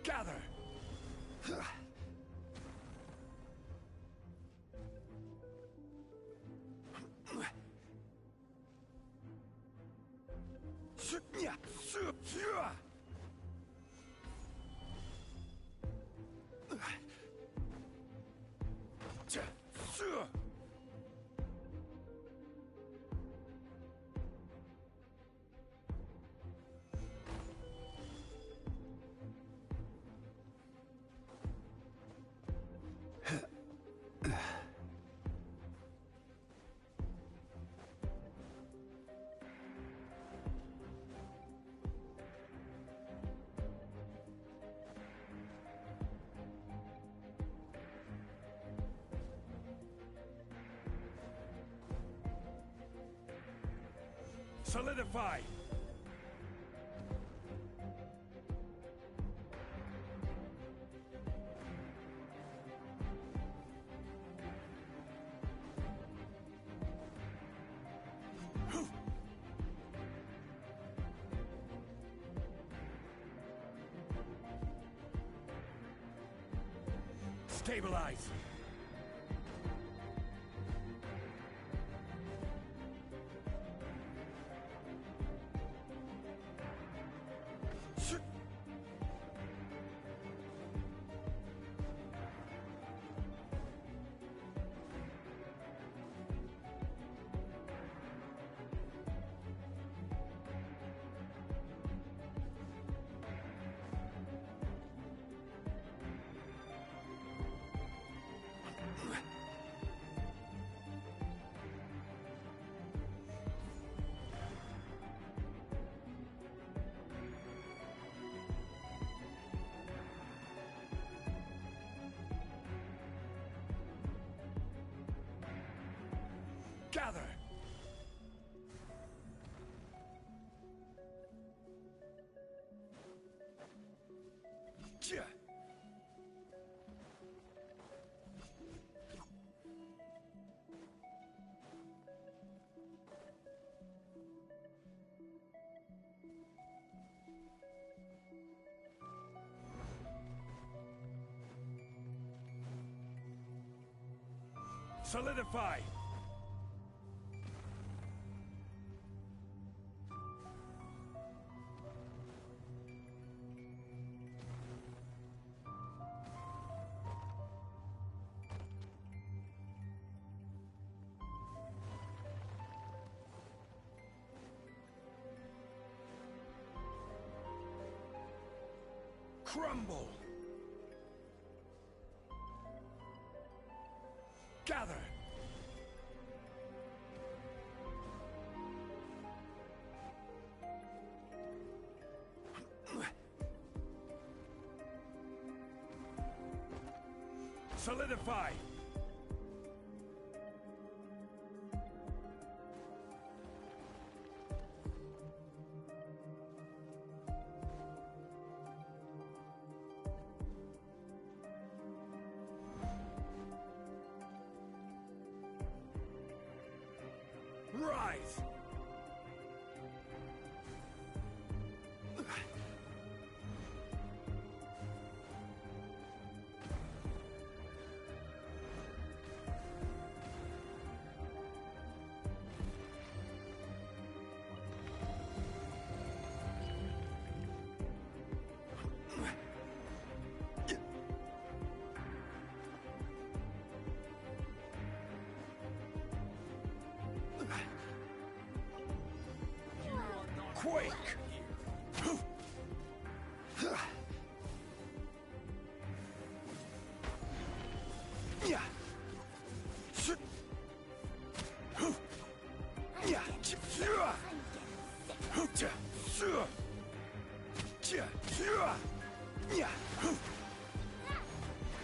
Gather! Solidify! Stabilize! Gather! Solidify! Crumble! Gather! Solidify! Rise! Quake! Yeah.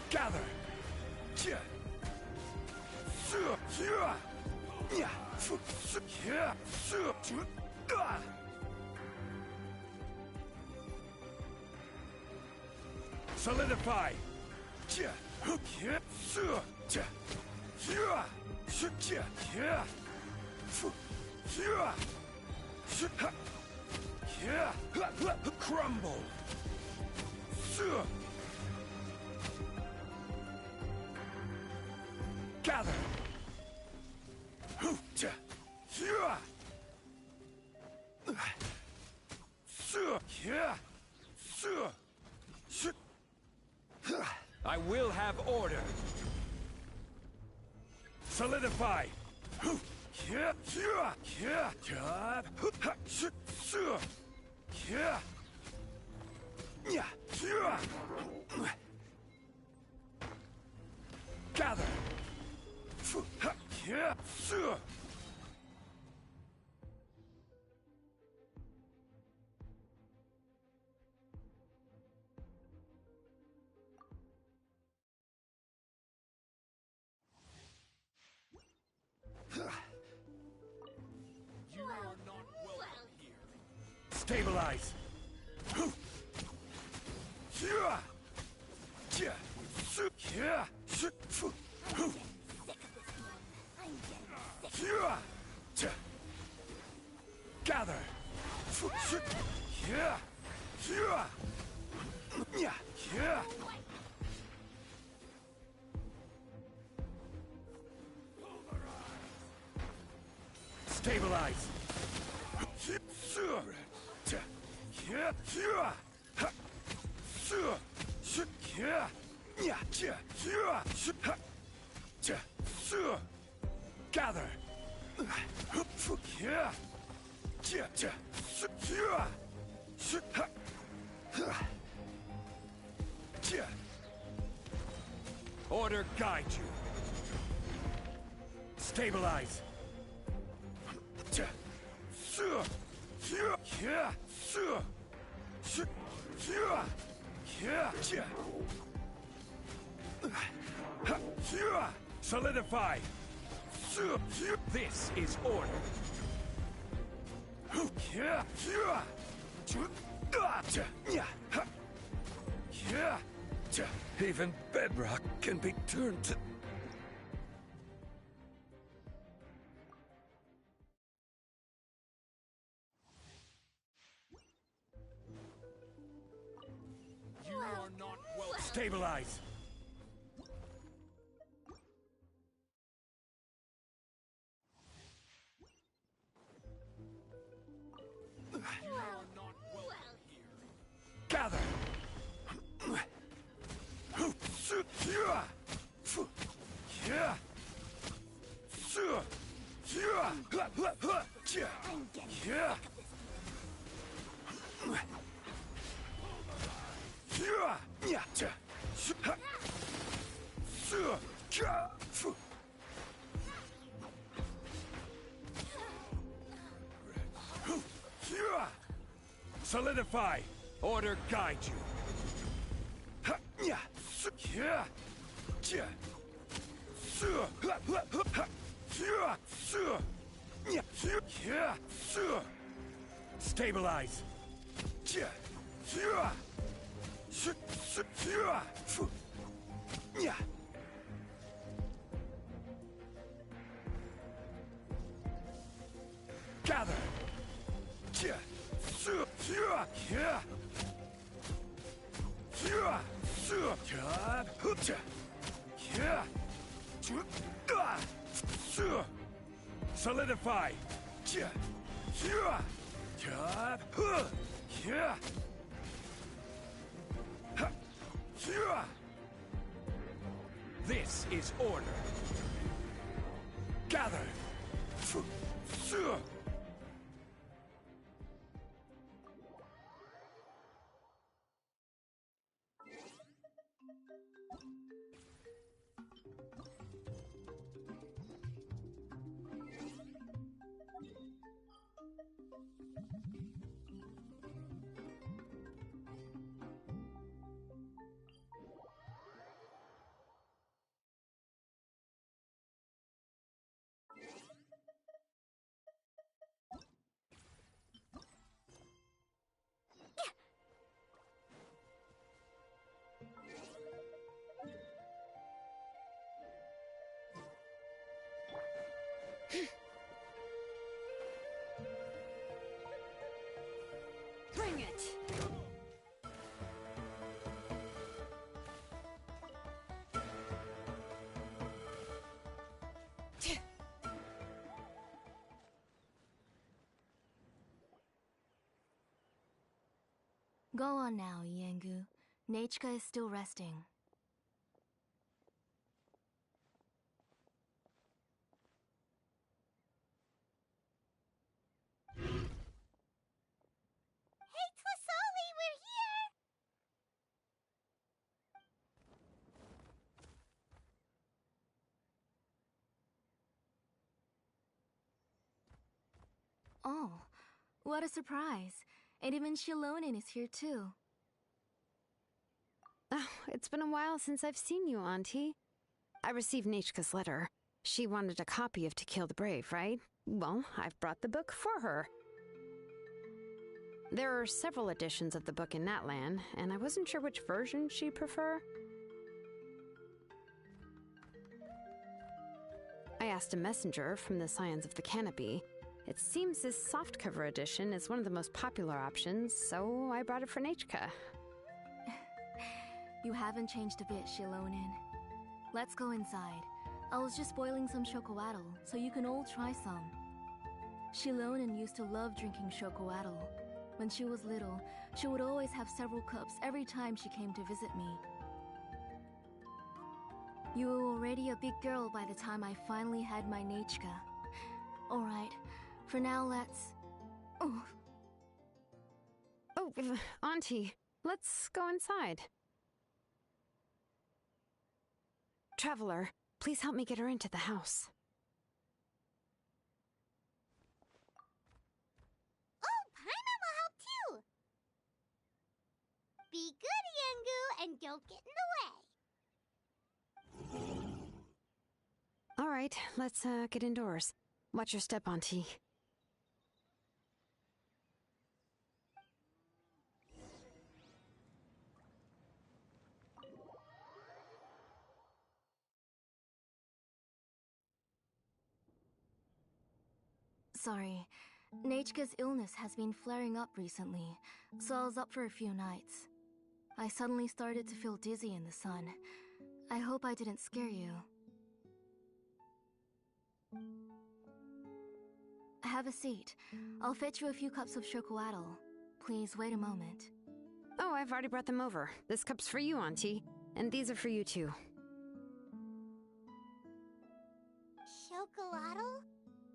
Gather. Solidify. Crumble. Gather. I will have order. Solidify. Gather. You are not welcome here. Stabilize. Gather. Stabilize. Gather. Order guide you. Stabilize. Solidify. This is order. Even bedrock can be turned to... You are not welcome. Stabilize. You are not welcome here. Gather. Solidify. Order guide you. Stabilize. Gather. Solidify. This is order. Gather. Go on now, Iengu. Nechka is still resting. Hey, Twisoli, we're here! Oh, what a surprise. And even Xilonen is here too. Oh, it's been a while since I've seen you, Auntie. I received Nechka's letter. She wanted a copy of To Kill the Brave, right? Well, I've brought the book for her. There are several editions of the book in Natlan, and I wasn't sure which version she'd prefer. I asked a messenger from the Scions of the Canopy. It seems this softcover edition is one of the most popular options, so I brought it for Nechka. You haven't changed a bit, Xilonen. Let's go inside. I was just boiling some chocoatl, so you can all try some. Xilonen used to love drinking chocoatl. When she was little, she would always have several cups every time she came to visit me. You were already a big girl by the time I finally had my Nechka. Alright, for now let's... Oh, Auntie, let's go inside. Traveler, please help me get her into the house. Oh, Paimon will help too! Be good, Iengu, and don't get in the way. All right, let's get indoors. Watch your step, Auntie. sorry. Nechka's illness has been flaring up recently, so I was up for a few nights. I suddenly started to feel dizzy in the sun. I hope I didn't scare you. Have a seat. I'll fetch you a few cups of chocoatl. Please wait a moment. Oh, I've already brought them over. This cup's for you, Auntie. And these are for you, too. Chocolatl?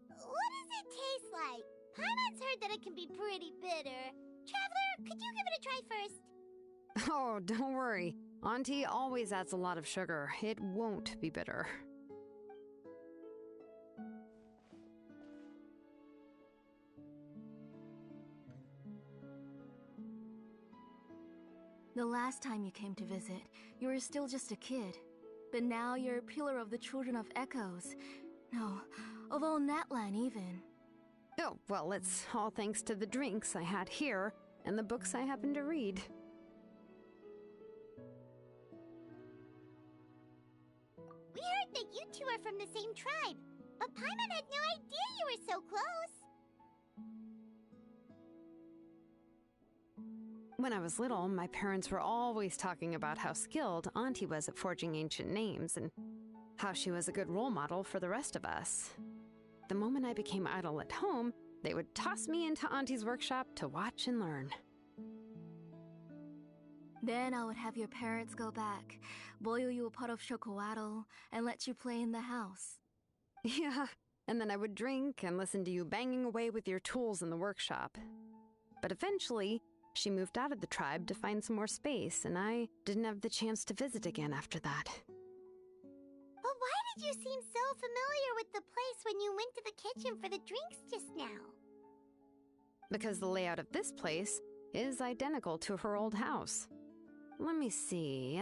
What does it taste like? Paimon's heard that it can be pretty bitter. Traveler, could you give it a try first? Oh, don't worry. Auntie always adds a lot of sugar. It won't be bitter. The last time you came to visit, you were still just a kid. But now you're a pillar of the Children of Echoes. No, of all Natlan even. Oh, well, it's all thanks to the drinks I had here and the books I happened to read. We heard that you two are from the same tribe, but Paimon had no idea you were so close. When I was little, my parents were always talking about how skilled Auntie was at forging ancient names and how she was a good role model for the rest of us. The moment I became idle at home, they would toss me into Auntie's workshop to watch and learn. Then I would have your parents go back, boil you a pot of chocoatl, and let you play in the house. Yeah, and then I would drink and listen to you banging away with your tools in the workshop. But eventually, she moved out of the tribe to find some more space, and I didn't have the chance to visit again after that. But why did you seem so familiar with the place when you went to the kitchen for the drinks just now? Because the layout of this place is identical to her old house. Let me see.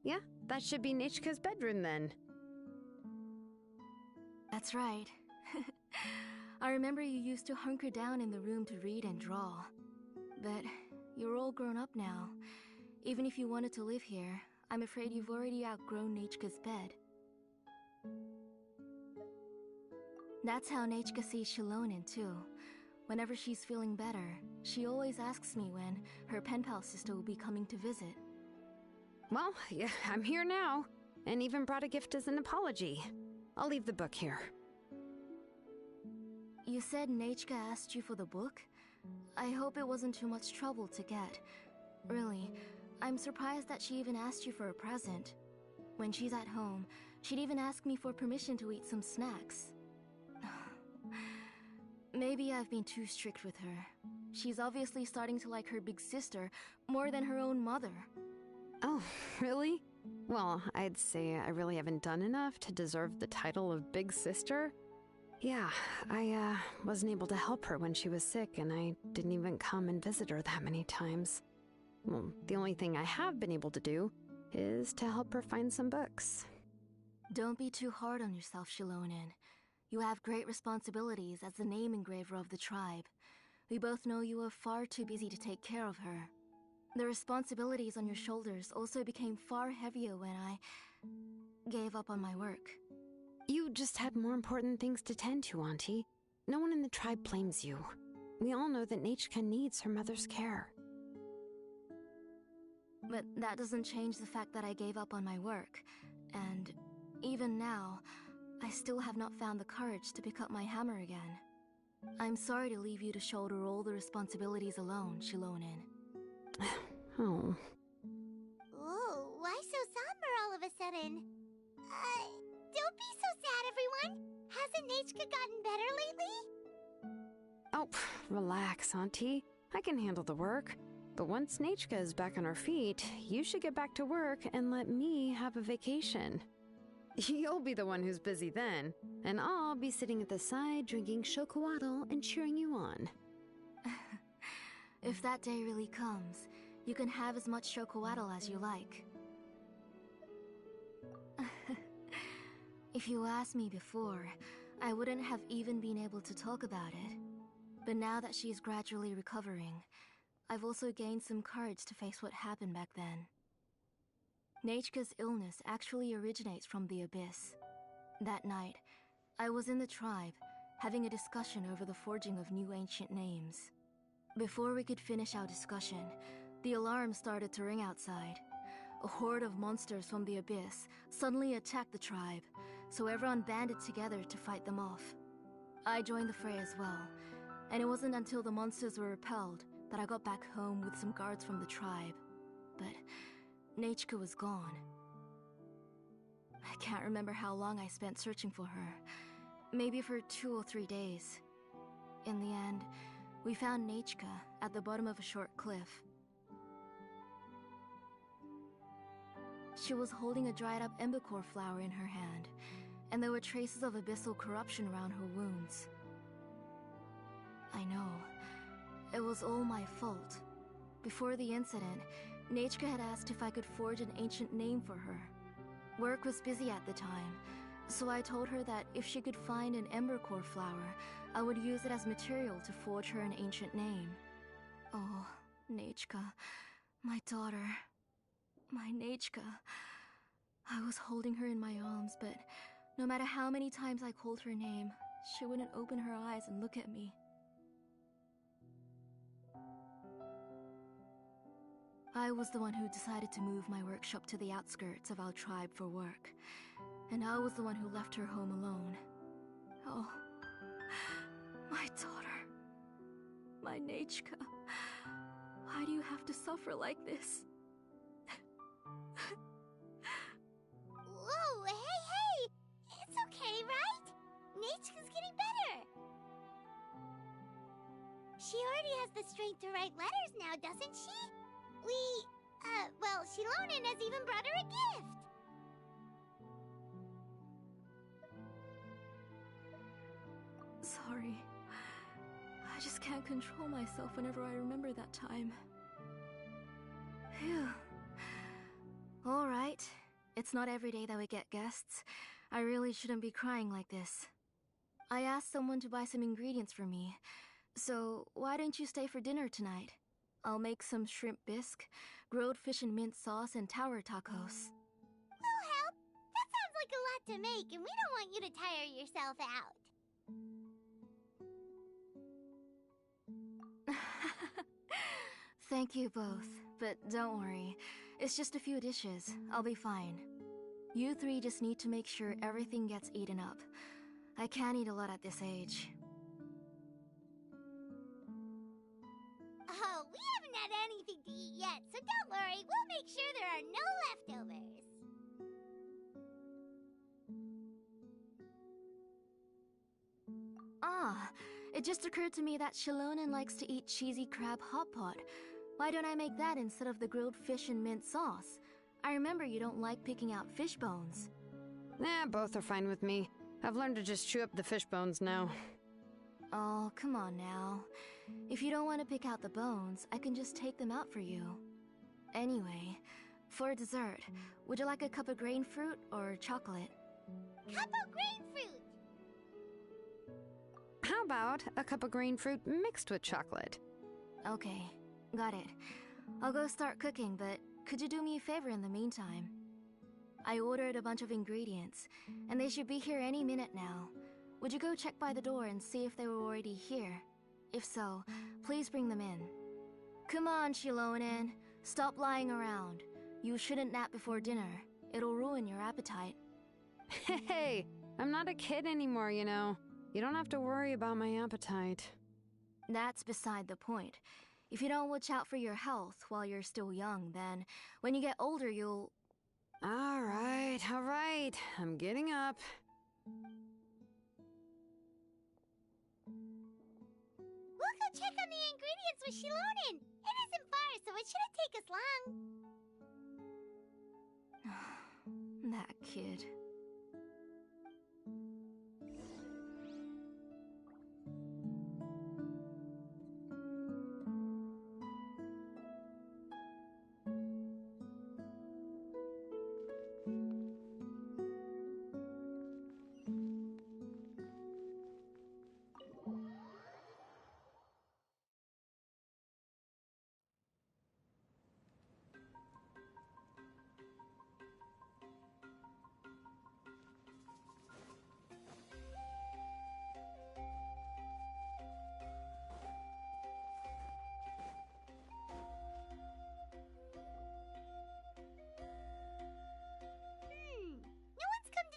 Yeah, that should be Nechka's bedroom then. That's right. I remember you used to hunker down in the room to read and draw. But you're all grown up now. Even if you wanted to live here, I'm afraid you've already outgrown Nechka's bed. That's how Nechka sees Xilonen too. Whenever she's feeling better, she always asks me when her pen pal sister will be coming to visit. Well, yeah, I'm here now, and even brought a gift as an apology. I'll leave the book here. You said Nechka asked you for the book? I hope it wasn't too much trouble to get. I'm surprised that she even asked you for a present. When she's at home, she'd even ask me for permission to eat some snacks. Maybe I've been too strict with her. She's obviously starting to like her big sister more than her own mother. Oh, really? Well, I'd say I really haven't done enough to deserve the title of big sister. Yeah, I wasn't able to help her when she was sick, and I didn't even come and visit her that many times. Well, the only thing I have been able to do is to help her find some books. Don't be too hard on yourself, Xilonen. You have great responsibilities as the name engraver of the tribe. We both know you are far too busy to take care of her. The responsibilities on your shoulders also became far heavier when I gave up on my work. You just had more important things to tend to, Auntie. No one in the tribe blames you. We all know that Nachka needs her mother's care. But that doesn't change the fact that I gave up on my work. And even now, I still have not found the courage to pick up my hammer again. I'm sorry to leave you to shoulder all the responsibilities alone, Xilonen. Oh. Ooh, why so somber all of a sudden? Don't be so sad, everyone. Hasn't Nachka gotten better lately? Oh, relax, Auntie. I can handle the work. But once Nachka is back on her feet, you should get back to work and let me have a vacation. You'll be the one who's busy then, and I'll be sitting at the side drinking chocolatl and cheering you on. If that day really comes, you can have as much chocolatl as you like. If you asked me before, I wouldn't have even been able to talk about it. But now that she's gradually recovering, I've also gained some courage to face what happened back then. Nachka's illness actually originates from the Abyss. That night, I was in the tribe, having a discussion over the forging of new ancient names. Before we could finish our discussion, the alarm started to ring outside. A horde of monsters from the Abyss suddenly attacked the tribe, so everyone banded together to fight them off. I joined the fray as well, and it wasn't until the monsters were repelled that I got back home with some guards from the tribe. But Nachka was gone. I can't remember how long I spent searching for her. Maybe for 2 or 3 days. In the end, we found Nachka at the bottom of a short cliff. She was holding a dried-up embercore flower in her hand, and there were traces of abyssal corruption around her wounds. I know. It was all my fault. Before the incident, Nachka had asked if I could forge an ancient name for her. Work was busy at the time, so I told her that if she could find an embercore flower, I would use it as material to forge her an ancient name. Oh, Nachka, my daughter. My Nachka. I was holding her in my arms, but no matter how many times I called her name, she wouldn't open her eyes and look at me. I was the one who decided to move my workshop to the outskirts of our tribe for work, and I was the one who left her home alone. Oh, my daughter. My Nachka. Why do you have to suffer like this? Whoa, hey! It's okay, right? Nachka's getting better. She already has the strength to write letters now, doesn't she? Well, Xilonen has even brought her a gift. Sorry. I just can't control myself whenever I remember that time. Phew. Alright. It's not every day that we get guests. I really shouldn't be crying like this. I asked someone to buy some ingredients for me. So, why don't you stay for dinner tonight? I'll make some shrimp bisque, grilled fish and mint sauce, and tower tacos. Oh, help! That sounds like a lot to make, and we don't want you to tire yourself out. Thank you both, but don't worry. It's just a few dishes. I'll be fine. You three just need to make sure everything gets eaten up. I can't eat a lot at this age. Oh, we haven't had anything to eat yet, so don't worry, we'll make sure there are no leftovers. Ah, it just occurred to me that Xilonen likes to eat cheesy crab hot pot. Why don't I make that instead of the grilled fish and mint sauce? I remember you don't like picking out fish bones. Both are fine with me. I've learned to just chew up the fish bones now. Oh, come on now. If you don't want to pick out the bones, I can just take them out for you. Anyway, for dessert, would you like a cup of grain fruit or chocolate? Cup of grain fruit! How about a cup of green fruit mixed with chocolate? Okay, got it. I'll go start cooking, but could you do me a favor in the meantime? I ordered a bunch of ingredients, and they should be here any minute now. Would you go check by the door and see if they were already here? If so, please bring them in. Come on, Xilonen. Stop lying around. You shouldn't nap before dinner. It'll ruin your appetite. Hey, I'm not a kid anymore, you know. You don't have to worry about my appetite. That's beside the point. If you don't watch out for your health while you're still young, then when you get older, you'll... All right. I'm getting up. We'll go check on the ingredients with Xilonen. It isn't far, so it shouldn't take us long. That kid.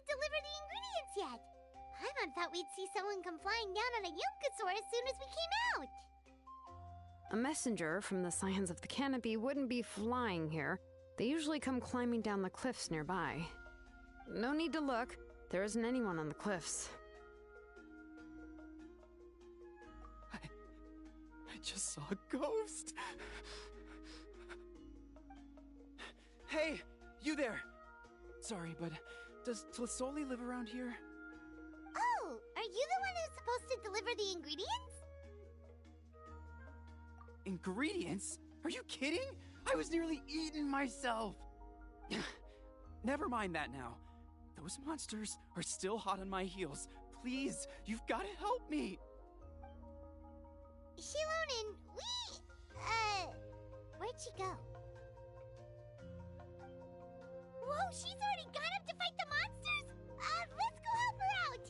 Deliver the ingredients yet. Paimon thought we'd see someone come flying down on a Yunkasaur as soon as we came out. A messenger from the Scions of the Canopy wouldn't be flying here. They usually come climbing down the cliffs nearby. No need to look. There isn't anyone on the cliffs. I just saw a ghost. Hey, you there. Sorry, but does Tlisoli live around here? Oh, are you the one who's supposed to deliver the ingredients? Ingredients? Are you kidding? I was nearly eaten myself. Never mind that now. Those monsters are still hot on my heels. Please, you've got to help me. Xilonen, where'd she go? Whoa, she's already gone up to fight the monsters! Let's go help her out!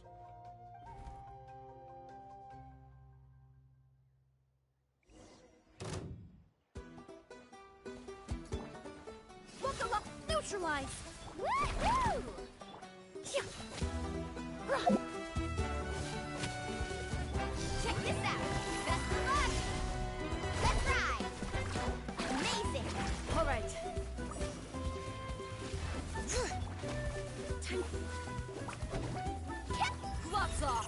Look, neutralize! Woohoo! Check this out! Best of luck! Let's ride! Amazing! All right. Gloves off!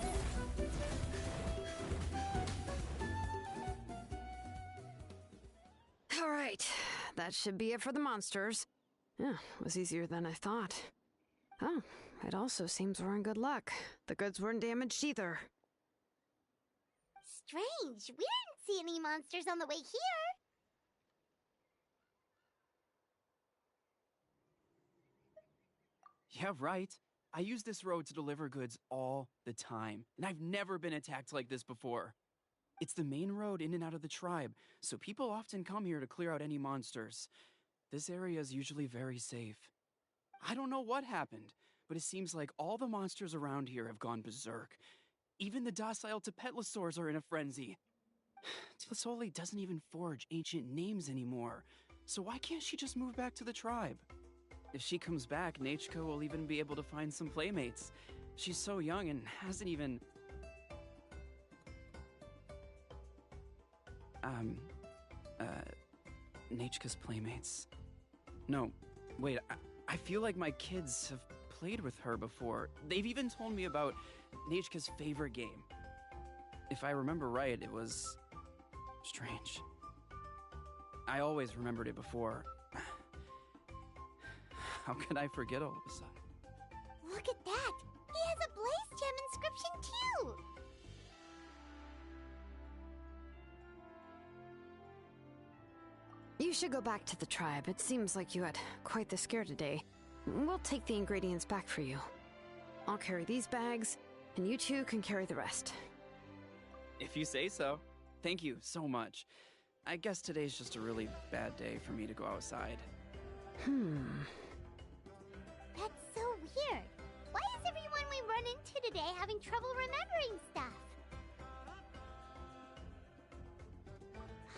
All right, that should be it for the monsters. Yeah, it was easier than I thought. Oh, it also seems we're in good luck. The goods weren't damaged either. Strange. We didn't see any monsters on the way here. Yeah, right. I use this road to deliver goods all the time, and I've never been attacked like this before. It's the main road in and out of the tribe, so people often come here to clear out any monsters. This area is usually very safe. I don't know what happened, but it seems like all the monsters around here have gone berserk. Even the docile Tepetlosaurs are in a frenzy. Tlisoli doesn't even forge ancient names anymore, so why can't she just move back to the tribe? If she comes back, Nachko will even be able to find some playmates. She's so young and hasn't even... Nachka's playmates. No, wait, I feel like my kids have played with her before. They've even told me about Nechka's favorite game. If I remember right, it was strange. I always remembered it before. How could I forget all of a sudden? Look at that! He has a Blaze Gem inscription too! You should go back to the tribe. It seems like you had quite the scare today. We'll take the ingredients back for you. I'll carry these bags, and you two can carry the rest. If you say so. Thank you so much. I guess today's just a really bad day for me to go outside. That's so weird. Why is everyone we run into today having trouble remembering stuff?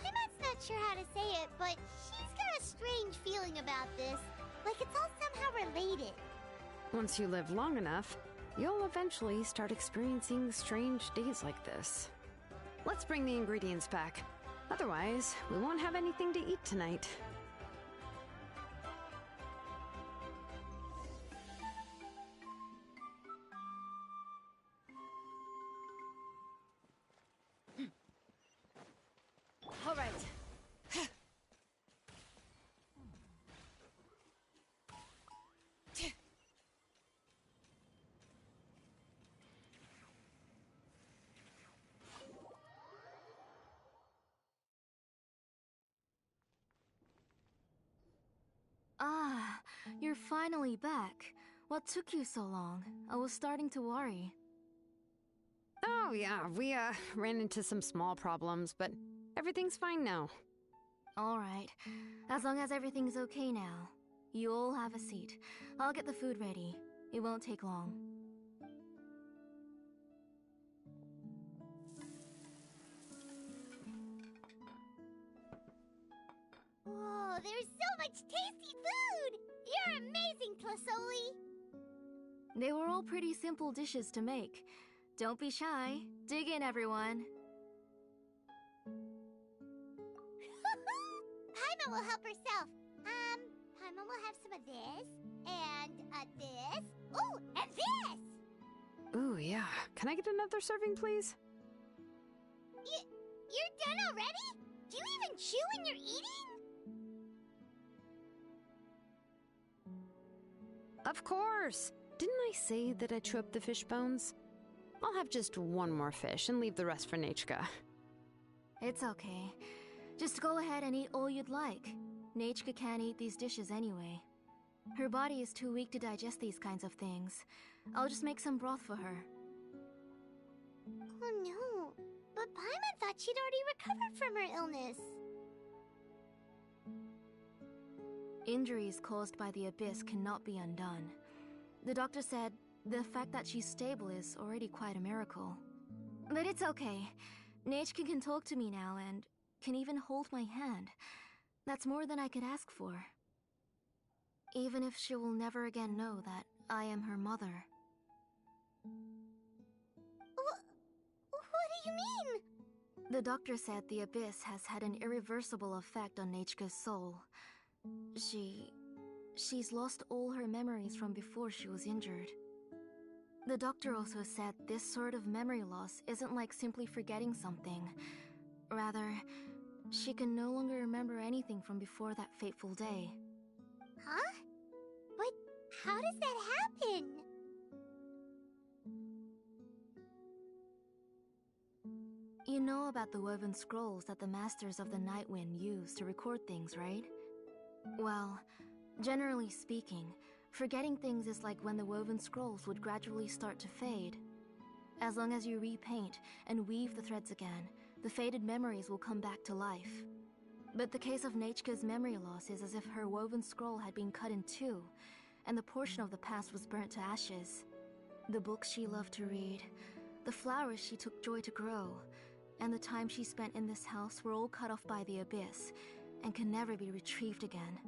Paimon's not sure how to say it, but she's got a strange feeling about this. Like it's all somehow related. Once you live long enough, you'll eventually start experiencing strange days like this. Let's bring the ingredients back. Otherwise, we won't have anything to eat tonight. All right. Ah, you're finally back. What took you so long? I was starting to worry. Oh yeah, we ran into some small problems, but everything's fine now. Alright, as long as everything's okay now. You all have a seat. I'll get the food ready. It won't take long. Whoa, there's so much tasty food! You're amazing, Tlasoli! They were all pretty simple dishes to make. Don't be shy. Dig in, everyone. Paimon will help herself. Paimon will have some of this, and this. Ooh, and this! Ooh, yeah. Can I get another serving, please? You're done already? Do you even chew when you're eating? Of course! Didn't I say that I chew up the fish bones? I'll have just one more fish and leave the rest for Nechka. It's okay. Just go ahead and eat all you'd like. Nechka can't eat these dishes anyway. Her body is too weak to digest these kinds of things. I'll just make some broth for her. Oh no, but Paimon thought she'd already recovered from her illness. Injuries caused by the Abyss cannot be undone. The doctor said the fact that she's stable is already quite a miracle. But it's okay. Nechka can talk to me now and can even hold my hand. That's more than I could ask for. Even if she will never again know that I am her mother. What do you mean? The doctor said the Abyss has had an irreversible effect on Nechka's soul. She's lost all her memories from before she was injured. The doctor also said this sort of memory loss isn't like simply forgetting something. Rather, she can no longer remember anything from before that fateful day. Huh? But how does that happen? You know about the woven scrolls that the Masters of the Night Wind use to record things, right? Well, generally speaking, forgetting things is like when the woven scrolls would gradually start to fade. As long as you repaint and weave the threads again, the faded memories will come back to life. But the case of Nechka's memory loss is as if her woven scroll had been cut in two, and the portion of the past was burnt to ashes. The books she loved to read, the flowers she took joy to grow, and the time she spent in this house were all cut off by the Abyss, and can never be retrieved again.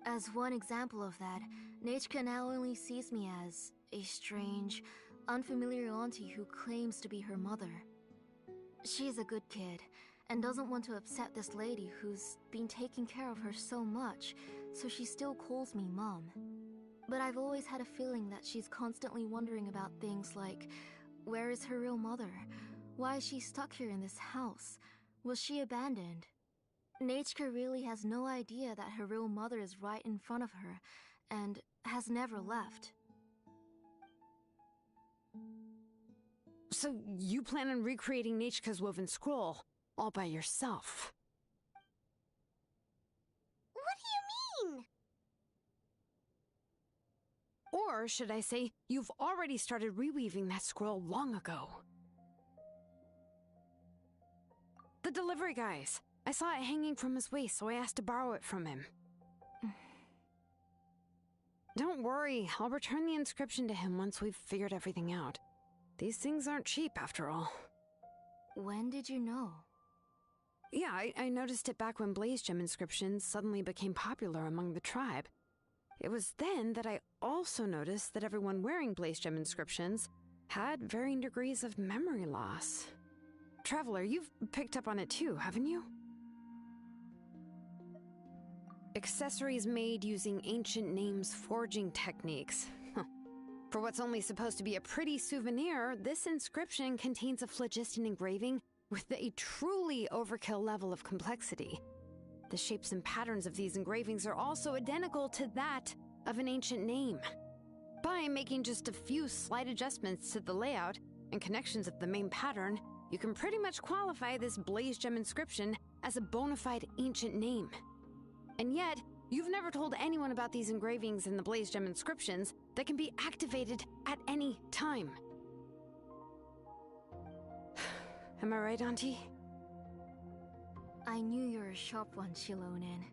As one example of that, Nechka now only sees me as a strange, unfamiliar auntie who claims to be her mother. She's a good kid, and doesn't want to upset this lady who's been taking care of her so much, so she still calls me Mom. But I've always had a feeling that she's constantly wondering about things like, where is her real mother? Why is she stuck here in this house? Was she abandoned? Nechka really has no idea that her real mother is right in front of her, and has never left. So you plan on recreating Nechka's woven scroll all by yourself? What do you mean? Or should I say, you've already started reweaving that scroll long ago? The delivery guys. I saw it hanging from his waist, so I asked to borrow it from him. Don't worry, I'll return the inscription to him once we've figured everything out. These things aren't cheap, after all. When did you know? Yeah, I noticed it back when Blaze Gem inscriptions suddenly became popular among the tribe. It was then that I also noticed that everyone wearing Blaze Gem inscriptions had varying degrees of memory loss. Traveler, you've picked up on it too, haven't you? Accessories made using ancient names forging techniques. For what's only supposed to be a pretty souvenir, this inscription contains a phlogiston engraving with a truly overkill level of complexity. The shapes and patterns of these engravings are also identical to that of an ancient name. By making just a few slight adjustments to the layout and connections of the main pattern, you can pretty much qualify this Blaze Gem inscription as a bona fide ancient name. And yet, you've never told anyone about these engravings in the Blaze Gem inscriptions that can be activated at any time. Am I right, Auntie? I knew you're a sharp one, Xilonen.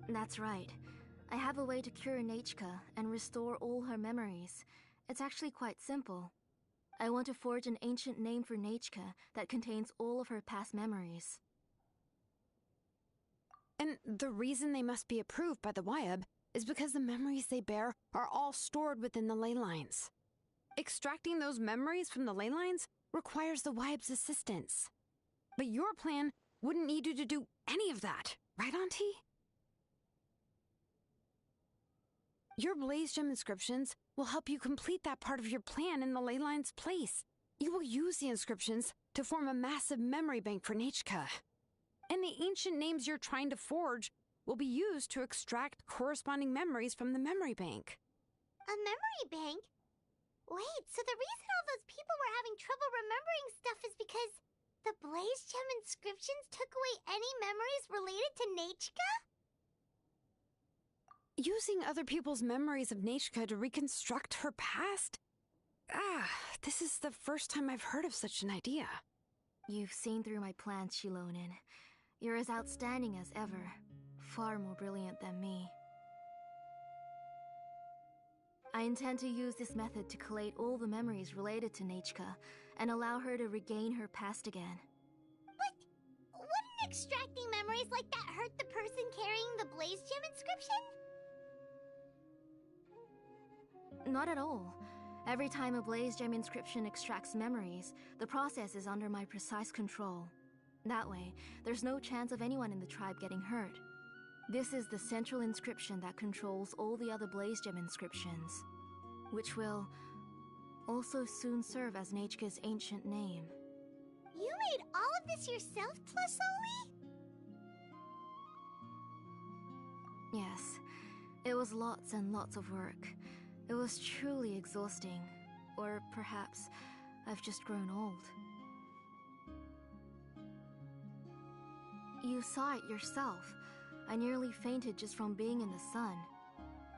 That's right. I have a way to cure Nechka and restore all her memories. It's actually quite simple. I want to forge an ancient name for Nechka that contains all of her past memories. And the reason they must be approved by the Wyab is because the memories they bear are all stored within the ley lines. Extracting those memories from the ley lines requires the Wyab's assistance. But your plan wouldn't need you to do any of that, right, Auntie? Your Blaze Gem inscriptions will help you complete that part of your plan in the ley line's place. You will use the inscriptions to form a massive memory bank for Nechka. And the ancient names you're trying to forge will be used to extract corresponding memories from the memory bank. A memory bank? Wait, so the reason all those people were having trouble remembering stuff is because the Blaze Gem inscriptions took away any memories related to Nechka? Using other people's memories of Nechka to reconstruct her past? This is the first time I've heard of such an idea. You've seen through my plans, Xilonen. You're as outstanding as ever. Far more brilliant than me. I intend to use this method to collate all the memories related to Nechka and allow her to regain her past again. But wouldn't extracting memories like that hurt the person carrying the Blaze Gem inscription? Not at all. Every time a Blaze Gem inscription extracts memories, the process is under my precise control. That way, there's no chance of anyone in the tribe getting hurt. This is the central inscription that controls all the other Blaze Gem inscriptions, which will also soon serve as Nechka's ancient name. You made all of this yourself, plus Oli? Yes, it was lots and lots of work. It was truly exhausting. Or perhaps I've just grown old. You saw it yourself. I nearly fainted just from being in the sun.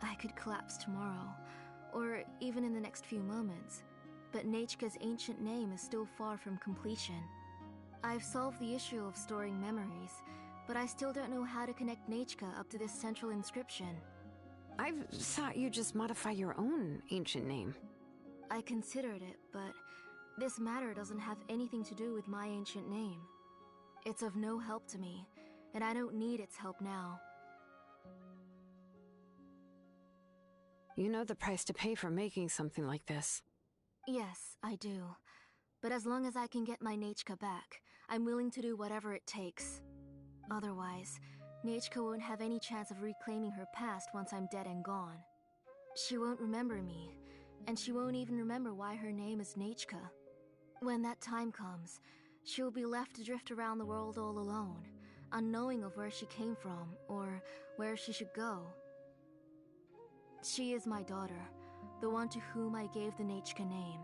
I could collapse tomorrow, or even in the next few moments. But Nechka's ancient name is still far from completion. I've solved the issue of storing memories, but I still don't know how to connect Nechka up to this central inscription. I've thought you just modify your own ancient name. I considered it, but this matter doesn't have anything to do with my ancient name. It's of no help to me, and I don't need its help now. You know the price to pay for making something like this. Yes, I do. But as long as I can get my Nechka back, I'm willing to do whatever it takes. Otherwise, Nechka won't have any chance of reclaiming her past once I'm dead and gone. She won't remember me, and she won't even remember why her name is Nechka. When that time comes, she will be left to drift around the world all alone, unknowing of where she came from or where she should go. She is my daughter, the one to whom I gave the Nechka name.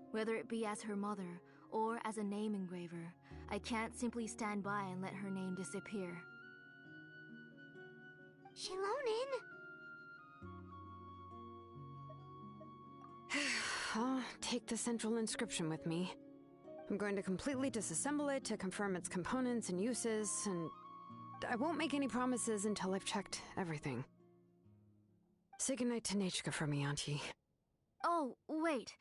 Whether it be as her mother or as a name engraver, I can't simply stand by and let her name disappear. Xilonen! I'll take the central inscription with me. I'm going to completely disassemble it to confirm its components and uses, and I won't make any promises until I've checked everything. Say goodnight to Nechka for me, Auntie. Oh, wait.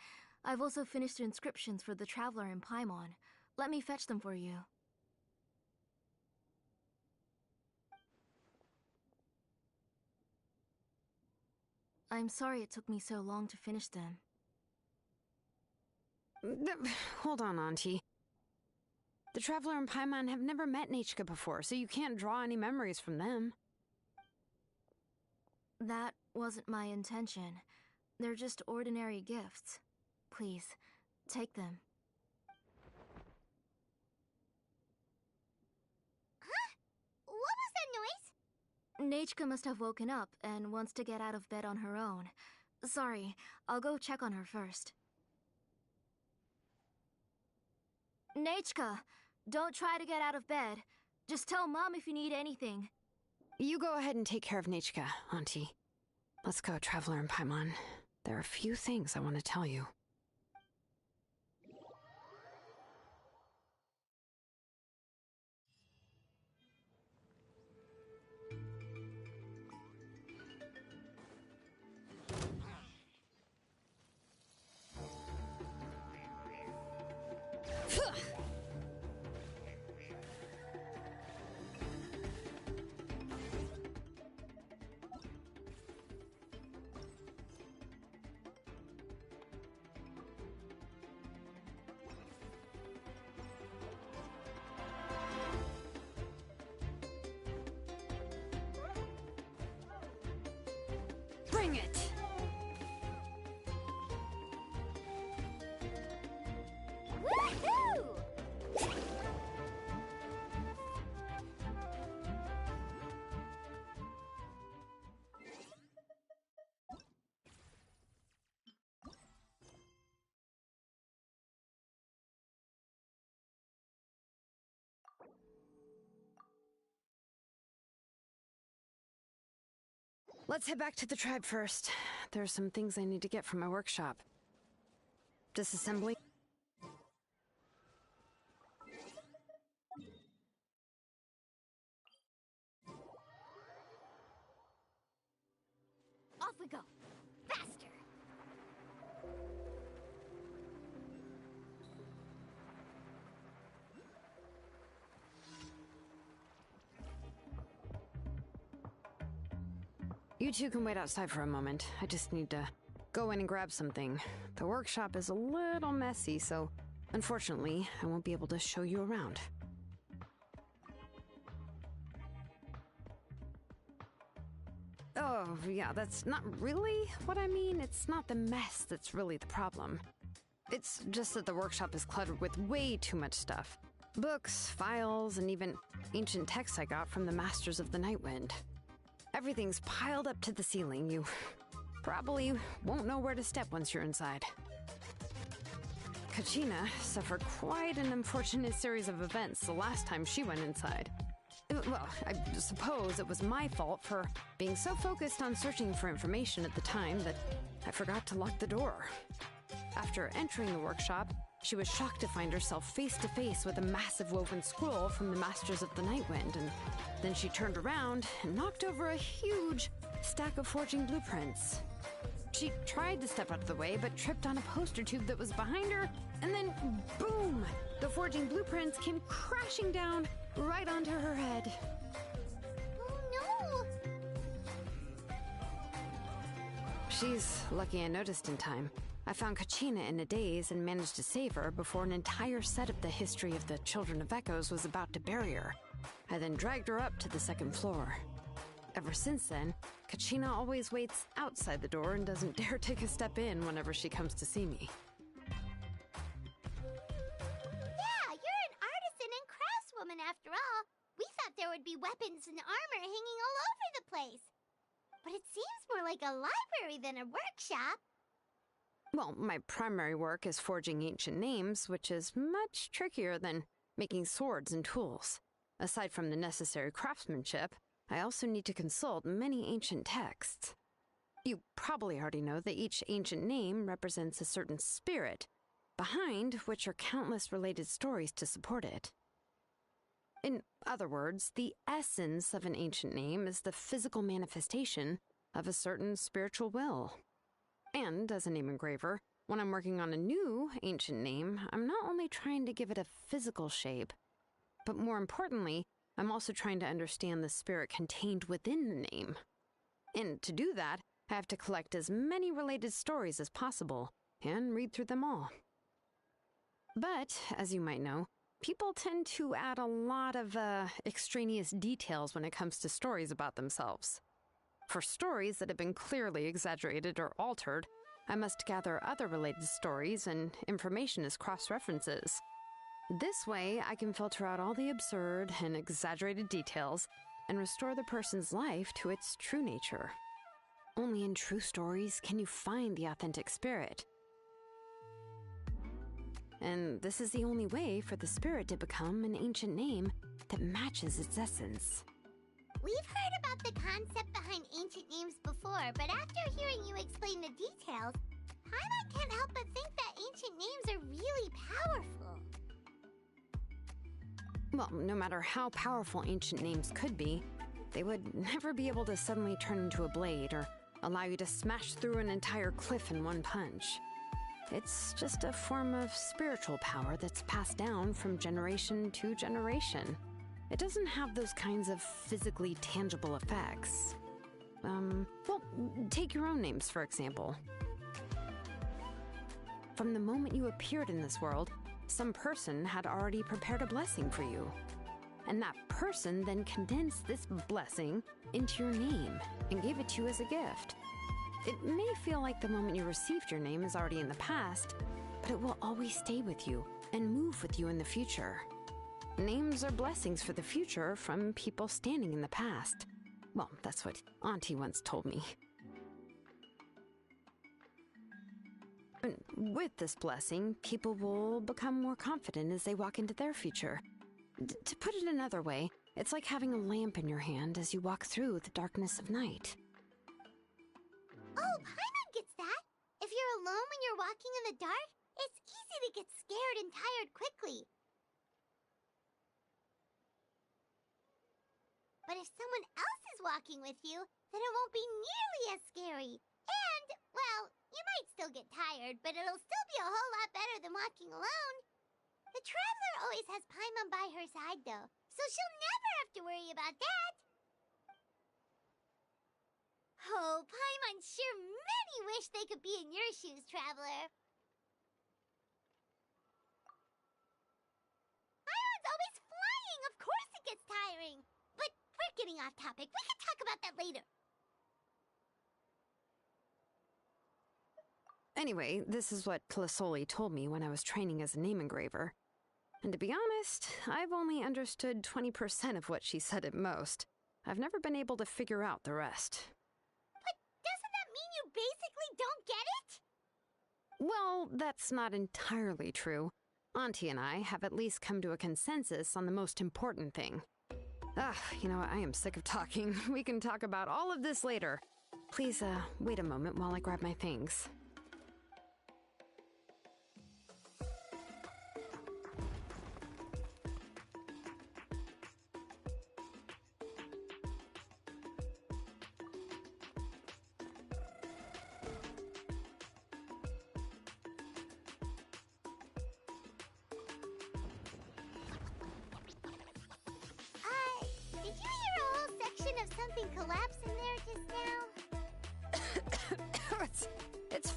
I've also finished the inscriptions for the Traveler in Paimon. Let me fetch them for you. I'm sorry it took me so long to finish them. Hold on, Auntie. The Traveler and Paimon have never met Nechka before, so you can't draw any memories from them. That wasn't my intention. They're just ordinary gifts. Please, take them. Huh? What was that noise? Nechka must have woken up and wants to get out of bed on her own. Sorry, I'll go check on her first. Nechka, don't try to get out of bed. Just tell Mom if you need anything. You go ahead and take care of Nechka, Auntie. Let's go, Traveler and Paimon. There are a few things I want to tell you. Bring it! Woohoo! Let's head back to the tribe first. There are some things I need to get from my workshop. Disassembly? Off we go. Faster! You two can wait outside for a moment. I just need to go in and grab something. The workshop is a little messy, so unfortunately, I won't be able to show you around. Oh, yeah, that's not really what I mean. It's not the mess that's really the problem. It's just that the workshop is cluttered with way too much stuff. Books, files, and even ancient texts I got from the Masters of the Nightwind. Everything's piled up to the ceiling. You probably won't know where to step once you're inside. Kachina suffered quite an unfortunate series of events the last time she went inside. Well, I suppose it was my fault for being so focused on searching for information at the time that I forgot to lock the door. After entering the workshop, she was shocked to find herself face to face with a massive woven scroll from the Masters of the Nightwind, and then she turned around and knocked over a huge stack of forging blueprints. She tried to step out of the way, but tripped on a poster tube that was behind her, and then boom! The forging blueprints came crashing down right onto her head. Oh no! She's lucky I noticed in time. I found Kachina in a daze and managed to save her before an entire set of the history of the Children of Echoes was about to bury her. I then dragged her up to the second floor. Ever since then, Kachina always waits outside the door and doesn't dare take a step in whenever she comes to see me. Yeah, you're an artisan and craftswoman after all. We thought there would be weapons and armor hanging all over the place. But it seems more like a library than a workshop. Well, my primary work is forging ancient names, which is much trickier than making swords and tools. Aside from the necessary craftsmanship, I also need to consult many ancient texts. You probably already know that each ancient name represents a certain spirit, behind which are countless related stories to support it. In other words, the essence of an ancient name is the physical manifestation of a certain spiritual will. And as a name engraver, when I'm working on a new ancient name, I'm not only trying to give it a physical shape, but more importantly, I'm also trying to understand the spirit contained within the name. And to do that, I have to collect as many related stories as possible and read through them all. But, as you might know, people tend to add a lot of extraneous details when it comes to stories about themselves. For stories that have been clearly exaggerated or altered, I must gather other related stories and information as cross-references. This way, I can filter out all the absurd and exaggerated details and restore the person's life to its true nature. Only in true stories can you find the authentic spirit. And this is the only way for the spirit to become an ancient name that matches its essence. We've heard about the concept behind ancient names before, but after hearing you explain the details, Paimon can't help but think that ancient names are really powerful. Well, no matter how powerful ancient names could be, they would never be able to suddenly turn into a blade or allow you to smash through an entire cliff in one punch. It's just a form of spiritual power that's passed down from generation to generation. It doesn't have those kinds of physically tangible effects. Well, take your own names, for example. From the moment you appeared in this world, some person had already prepared a blessing for you. And that person then condensed this blessing into your name and gave it to you as a gift. It may feel like the moment you received your name is already in the past, but it will always stay with you and move with you in the future. Names are blessings for the future from people standing in the past. Well, that's what Auntie once told me. And with this blessing, people will become more confident as they walk into their future. To put it another way, it's like having a lamp in your hand as you walk through the darkness of night. Oh, Paimon gets that. If you're alone when you're walking in the dark, it's easy to get scared and tired quickly. But if someone else is walking with you, then it won't be nearly as scary. And, well, you might still get tired, but it'll still be a whole lot better than walking alone. The Traveler always has Paimon by her side, though, so she'll never have to worry about that. Oh, Paimon sure many wish they could be in your shoes, Traveler. Paimon's always flying. Of course it gets tiring. But we're getting off topic. We can talk about that later. Anyway, this is what Plisoli told me when I was training as a name engraver. And to be honest, I've only understood 20% of what she said at most. I've never been able to figure out the rest. But doesn't that mean you basically don't get it? Well, that's not entirely true. Auntie and I have at least come to a consensus on the most important thing. I am sick of talking. We can talk about all of this later. Please, wait a moment while I grab my things. Did you hear a whole section of something collapse in there just now? It's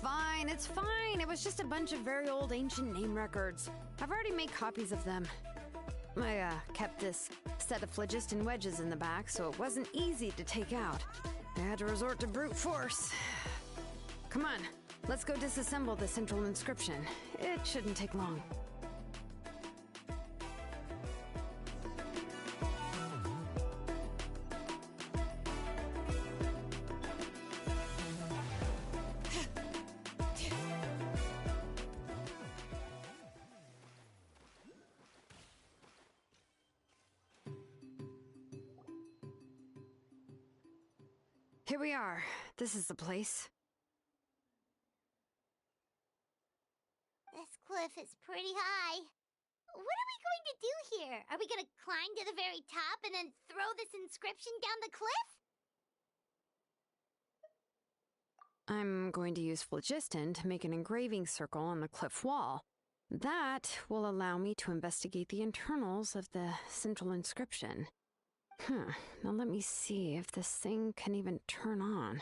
it's fine. It was just a bunch of very old ancient name records. I've already made copies of them. I kept this set of phlogiston wedges in the back, so it wasn't easy to take out. I had to resort to brute force. Come on, let's go disassemble the central inscription. It shouldn't take long. Here we are. This is the place. This cliff is pretty high. What are we going to do here? Are we going to climb to the very top and then throw this inscription down the cliff? I'm going to use phlogiston to make an engraving circle on the cliff wall. That will allow me to investigate the internals of the central inscription. Now let me see if this thing can even turn on.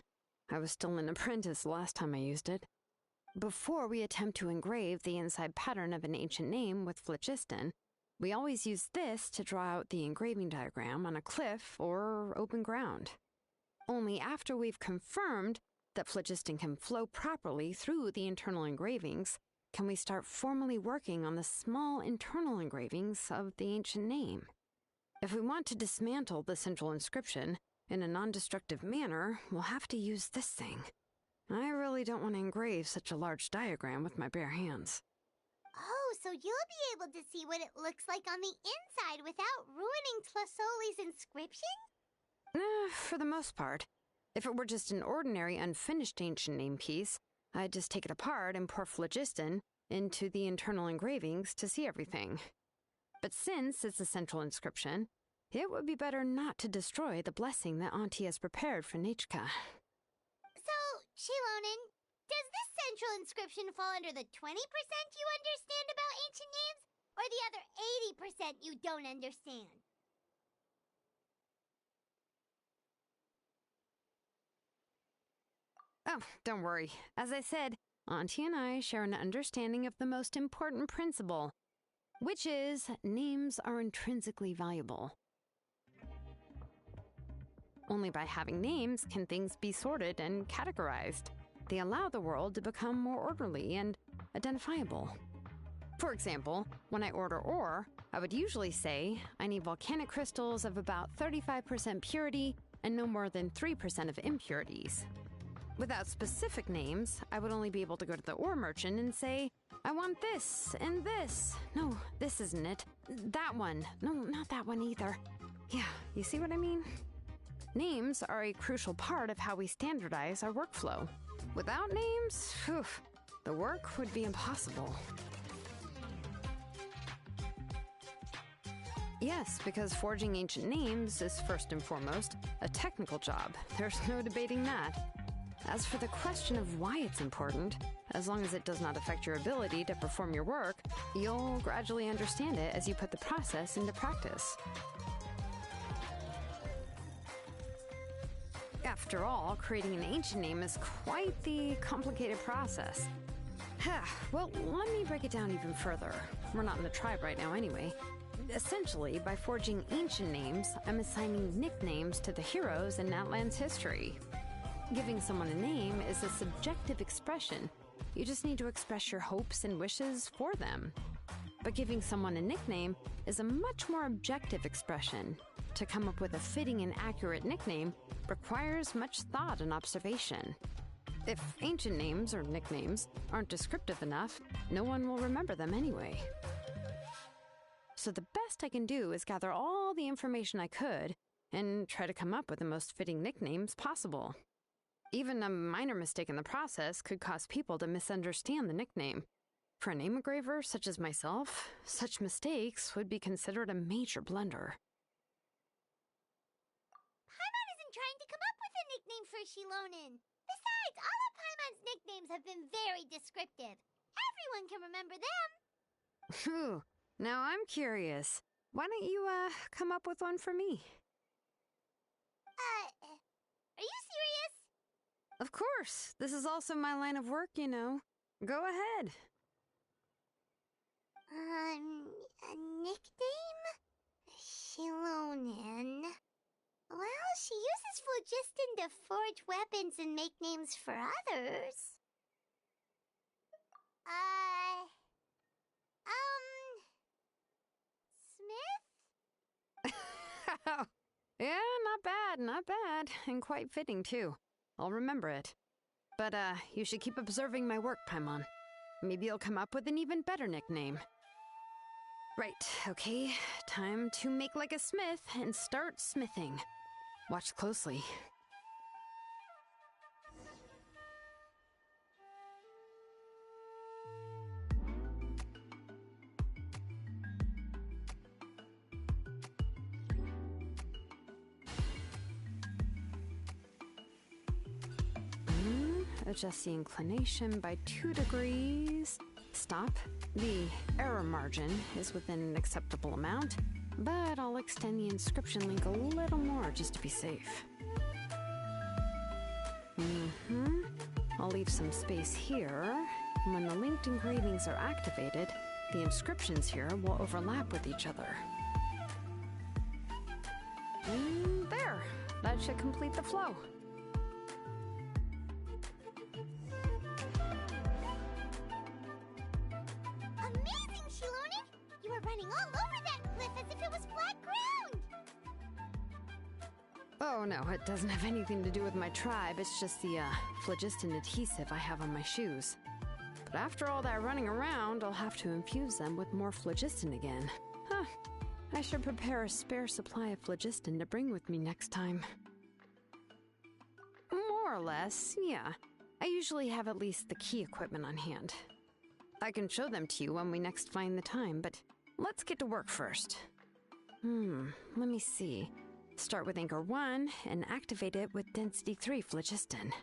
I was still an apprentice last time I used it. Before we attempt to engrave the inside pattern of an ancient name with phlogiston, we always use this to draw out the engraving diagram on a cliff or open ground. Only after we've confirmed that phlogiston can flow properly through the internal engravings can we start formally working on the small internal engravings of the ancient name. If we want to dismantle the central inscription in a non-destructive manner, we'll have to use this thing. I really don't want to engrave such a large diagram with my bare hands. Oh, so you'll be able to see what it looks like on the inside without ruining Tlasoli's inscription? For the most part. If it were just an ordinary unfinished ancient name piece, I'd just take it apart and pour phlogiston into the internal engravings to see everything. But since it's a central inscription, it would be better not to destroy the blessing that Auntie has prepared for Nechka. So, Xilonen, does this central inscription fall under the 20% you understand about ancient names, or the other 80% you don't understand? Oh, don't worry. As I said, Auntie and I share an understanding of the most important principle, which is names are intrinsically valuable. Only by having names can things be sorted and categorized. They allow the world to become more orderly and identifiable. For example, when I order ore, I would usually say I need volcanic crystals of about 35% purity and no more than 3% of impurities. Without specific names, I would only be able to go to the ore merchant and say, I want this and this. No, this isn't it. That one. No, not that one either. Yeah, you see what I mean? Names are a crucial part of how we standardize our workflow. Without names, the work would be impossible. Yes, because forging ancient names is first and foremost a technical job. There's no debating that. As for the question of why it's important, as long as it does not affect your ability to perform your work, you'll gradually understand it as you put the process into practice. After all, creating an ancient name is quite the complicated process. Well, let me break it down even further. We're not in the tribe right now anyway. Essentially, by forging ancient names, I'm assigning nicknames to the heroes in Natlan's history. Giving someone a name is a subjective expression. You just need to express your hopes and wishes for them. But giving someone a nickname is a much more objective expression. To come up with a fitting and accurate nickname requires much thought and observation. If ancient names or nicknames aren't descriptive enough, no one will remember them anyway. So the best I can do is gather all the information I could and try to come up with the most fitting nicknames possible. Even a minor mistake in the process could cause people to misunderstand the nickname. For a name engraver such as myself, such mistakes would be considered a major blunder. Paimon isn't trying to come up with a nickname for Xilonen. Besides, all of Paimon's nicknames have been very descriptive. Everyone can remember them. Phew, now I'm curious. Why don't you, come up with one for me? Are you serious? Of course. This is also my line of work, you know. Go ahead. A nickname? Xilonen. Well, she uses phlogiston to forge weapons and make names for others. Smith? Yeah, not bad, not bad. And quite fitting, too. I'll remember it. But, you should keep observing my work, Paimon. Maybe you'll come up with an even better nickname. Right, okay. Time to make like a smith and start smithing. Watch closely. Adjust the inclination by 2 degrees. Stop. The error margin is within an acceptable amount, but I'll extend the inscription link a little more just to be safe. I'll leave some space here. When the linked engravings are activated, the inscriptions here will overlap with each other. There! That should complete the flow. Amazing, Xilonen! You were running all over that cliff as if it was flat ground! Oh no, it doesn't have anything to do with my tribe. It's just the phlogiston adhesive I have on my shoes. But after all that running around, I'll have to infuse them with more phlogiston again. Huh. I should prepare a spare supply of phlogiston to bring with me next time. More or less, yeah. I usually have at least the key equipment on hand. I can show them to you when we next find the time, but let's get to work first. Let me see. Start with Anchor 1 and activate it with Density 3 phlogiston.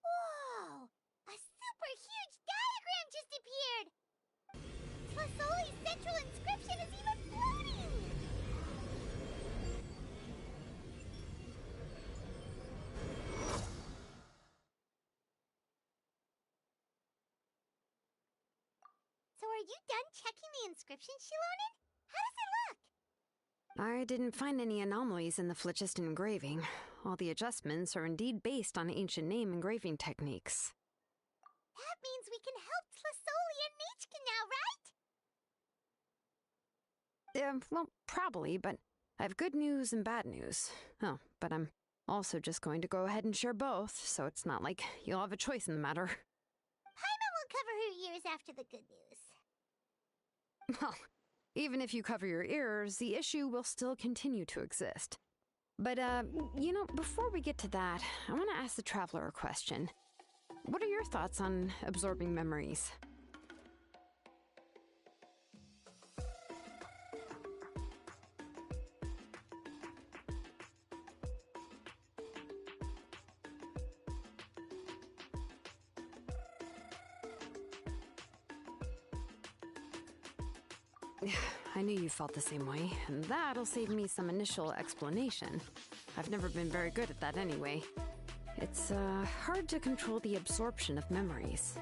Whoa! A super huge diagram just appeared! Tlasoli's central inscription is even floating! So are you done checking the inscription, Xilonen? How does it look? I didn't find any anomalies in the phlogiston engraving. All the adjustments are indeed based on ancient name engraving techniques. That means we can help Tlasoli and Nichka now, right? Well, probably, but I have good news and bad news. Oh, but I'm also just going to go ahead and share both, so it's not like you'll have a choice in the matter. Paimon will cover her ears after the good news. Well, even if you cover your ears, the issue will still continue to exist. But, you know, before we get to that, I want to ask the Traveler a question. What are your thoughts on absorbing memories? I knew you felt the same way, and that'll save me some initial explanation. I've never been very good at that anyway. It's hard to control the absorption of memories.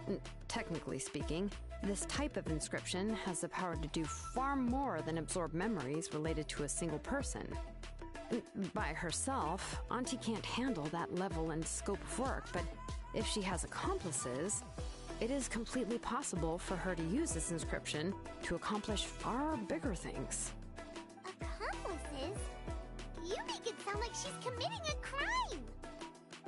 Technically speaking, this type of inscription has the power to do far more than absorb memories related to a single person. By herself, Auntie can't handle that level and scope of work, but if she has accomplices, it is completely possible for her to use this inscription to accomplish far bigger things. Accomplices? You make it sound like she's committing a crime!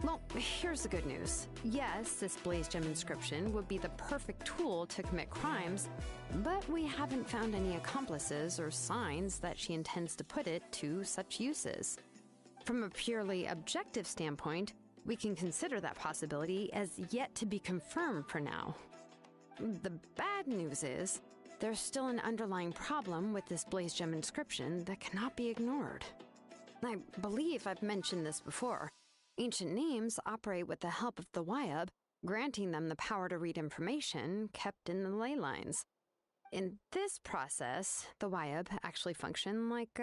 Well, here's the good news. Yes, this Blaze Gem inscription would be the perfect tool to commit crimes, but we haven't found any accomplices or signs that she intends to put it to such uses. From a purely objective standpoint, we can consider that possibility as yet to be confirmed for now. The bad news is, there's still an underlying problem with this Blaze Gem inscription that cannot be ignored. I believe I've mentioned this before. Ancient names operate with the help of the Wyab, granting them the power to read information kept in the ley lines. In this process, the Wyab actually function like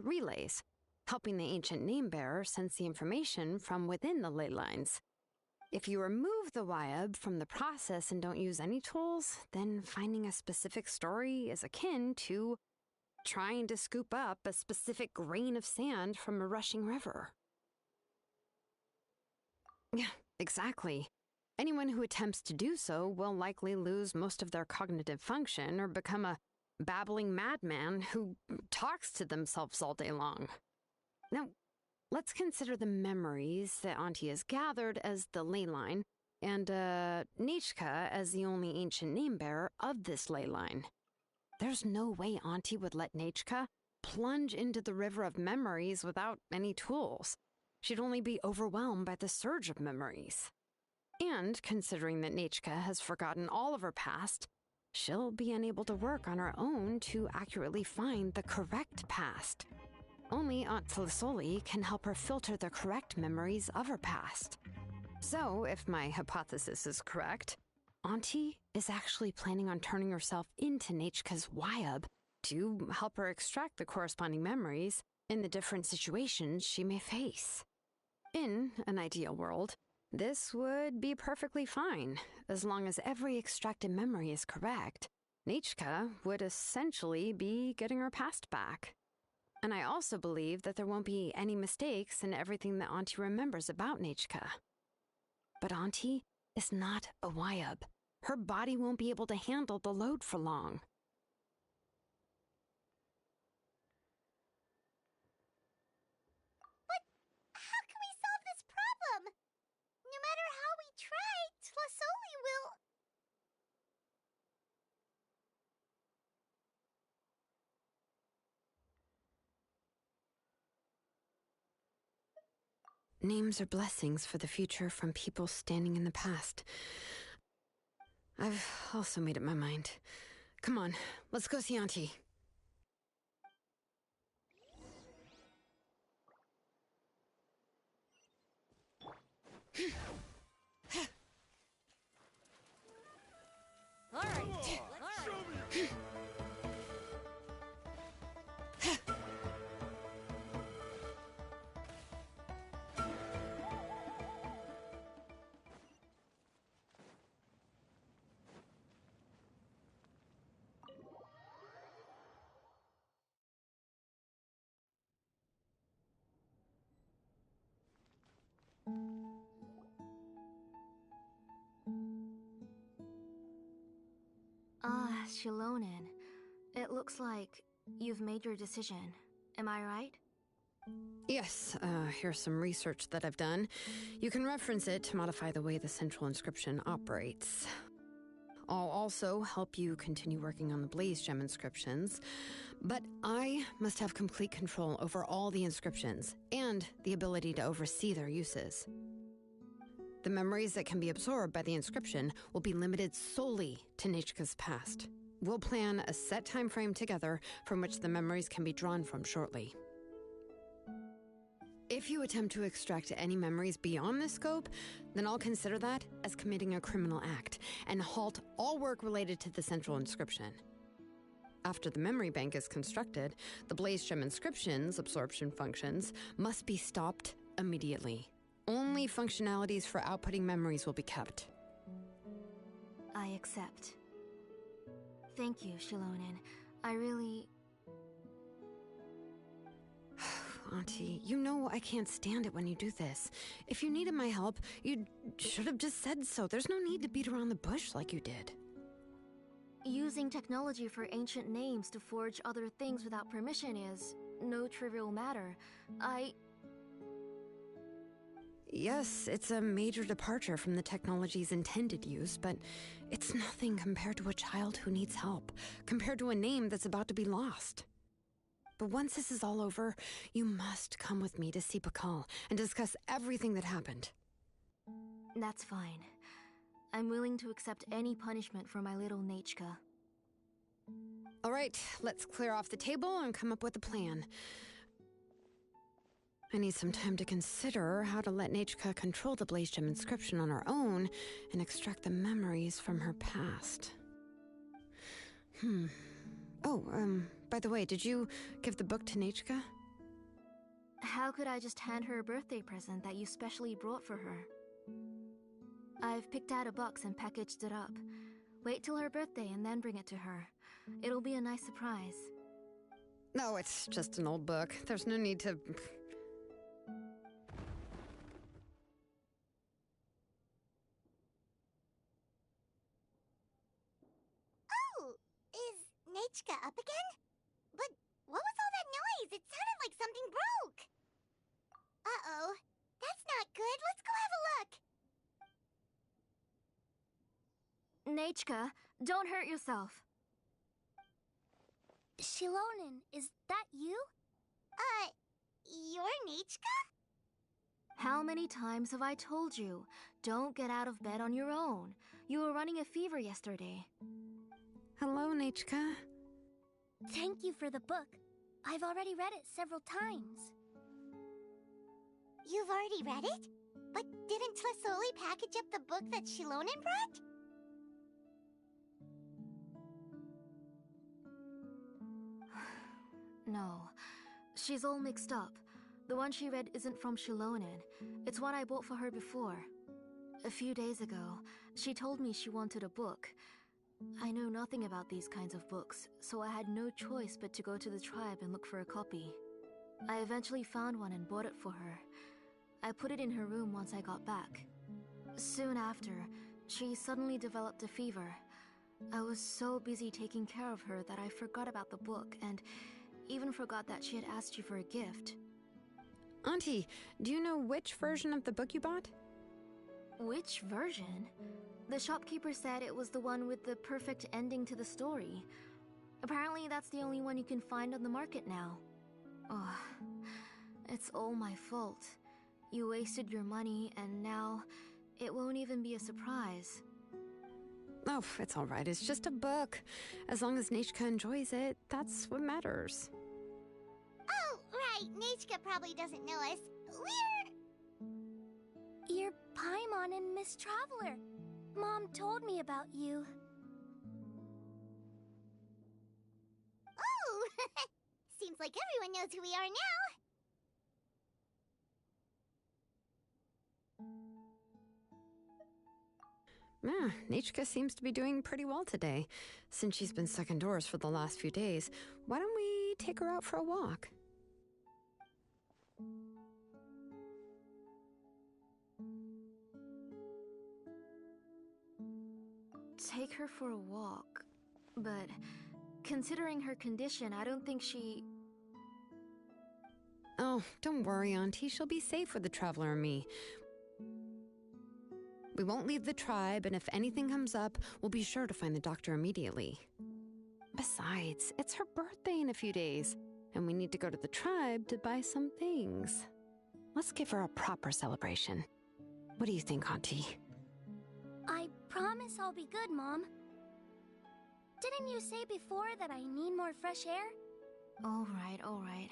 relays, helping the ancient name-bearer sense the information from within the ley lines. If you remove the Wyab from the process and don't use any tools, then finding a specific story is akin to trying to scoop up a specific grain of sand from a rushing river. Yeah, exactly. Anyone who attempts to do so will likely lose most of their cognitive function or become a babbling madman who talks to themselves all day long. Now, let's consider the memories that Auntie has gathered as the ley line, and Nechka as the only ancient name-bearer of this ley line. There's no way Auntie would let Nechka plunge into the river of memories without any tools. She'd only be overwhelmed by the surge of memories. And considering that Nechka has forgotten all of her past, she'll be unable to work on her own to accurately find the correct past. Only Aunt Felisoli can help her filter the correct memories of her past. So, if my hypothesis is correct, Auntie is actually planning on turning herself into Nechka's Wyab to help her extract the corresponding memories in the different situations she may face. In an ideal world, this would be perfectly fine. As long as every extracted memory is correct, Nechka would essentially be getting her past back. And I also believe that there won't be any mistakes in everything that Auntie remembers about Nechka. But Auntie is not a Wyab. Her body won't be able to handle the load for long. But how can we solve this problem? No matter how we try, Tlasoli will... Names are blessings for the future from people standing in the past. I've also made up my mind. Come on, let's go see Auntie. All right. Xilonen. It looks like you've made your decision. Am I right? Yes, here's some research that I've done. You can reference it to modify the way the central inscription operates. I'll also help you continue working on the Blaze Gem inscriptions, but I must have complete control over all the inscriptions and the ability to oversee their uses. The memories that can be absorbed by the inscription will be limited solely to Nechka's past. We'll plan a set time frame together from which the memories can be drawn from shortly. If you attempt to extract any memories beyond this scope, then I'll consider that as committing a criminal act and halt all work related to the central inscription. After the memory bank is constructed, the Blaze Gem inscription's absorption functions must be stopped immediately. Only functionalities for outputting memories will be kept. I accept. Thank you, Xilonen. I really... Auntie, you know I can't stand it when you do this. If you needed my help, you should have just said so. There's no need to beat around the bush like you did. Using technology for ancient names to forge other things without permission is no trivial matter. Yes, it's a major departure from the technology's intended use, but it's nothing compared to a child who needs help, compared to a name that's about to be lost. But once this is all over, you must come with me to see Pakal and discuss everything that happened. That's fine. I'm willing to accept any punishment for my little Nechka. All right, let's clear off the table and come up with a plan. I need some time to consider how to let Nachka control the Blaze Gem inscription on her own and extract the memories from her past. Oh, by the way, did you give the book to Nachka? How could I just hand her a birthday present that you specially brought for her? I've picked out a box and packaged it up. Wait till her birthday and then bring it to her. It'll be a nice surprise. No, it's just an old book. There's no need to... Oh, is Nachka up again? But what was all that noise? It sounded like something broke. Uh-oh. That's not good. Let's go have a look. Nachka, don't hurt yourself. Xilonen, is that you? You're Nachka? How many times have I told you? Don't get out of bed on your own. You were running a fever yesterday. Hello, Nachka. Thank you for the book. I've already read it several times. You've already read it? But didn't Tlesoli package up the book that Xilonen brought? No, she's all mixed up. The one she read isn't from Xilonen. It's one I bought for her before. A few days ago, she told me she wanted a book. I know nothing about these kinds of books, so I had no choice but to go to the tribe and look for a copy. I eventually found one and bought it for her. I put it in her room once I got back. Soon after, she suddenly developed a fever. I was so busy taking care of her that I forgot about the book and even forgot that she had asked you for a gift. Auntie, do you know which version of the book you bought? Which version? The shopkeeper said it was the one with the perfect ending to the story. Apparently that's the only one you can find on the market now. Oh, it's all my fault. You wasted your money and now it won't even be a surprise. Oh, it's all right. It's just a book. As long as Nachka enjoys it, that's what matters. Oh, right. Nachka probably doesn't know us. You're Paimon and Miss Traveler. Mom told me about you. Oh! Seems like everyone knows who we are now. Yeah, Nachka seems to be doing pretty well today. Since she's been stuck indoors for the last few days, why don't we take her out for a walk? Take her for a walk. But considering her condition, I don't think she... Oh, don't worry, Auntie. She'll be safe with the Traveler and me. We won't leave the tribe, and if anything comes up, we'll be sure to find the doctor immediately. Besides, it's her birthday in a few days, and we need to go to the tribe to buy some things. Let's give her a proper celebration. What do you think, Auntie? I promise I'll be good, Mom. Didn't you say before that I need more fresh air? All right.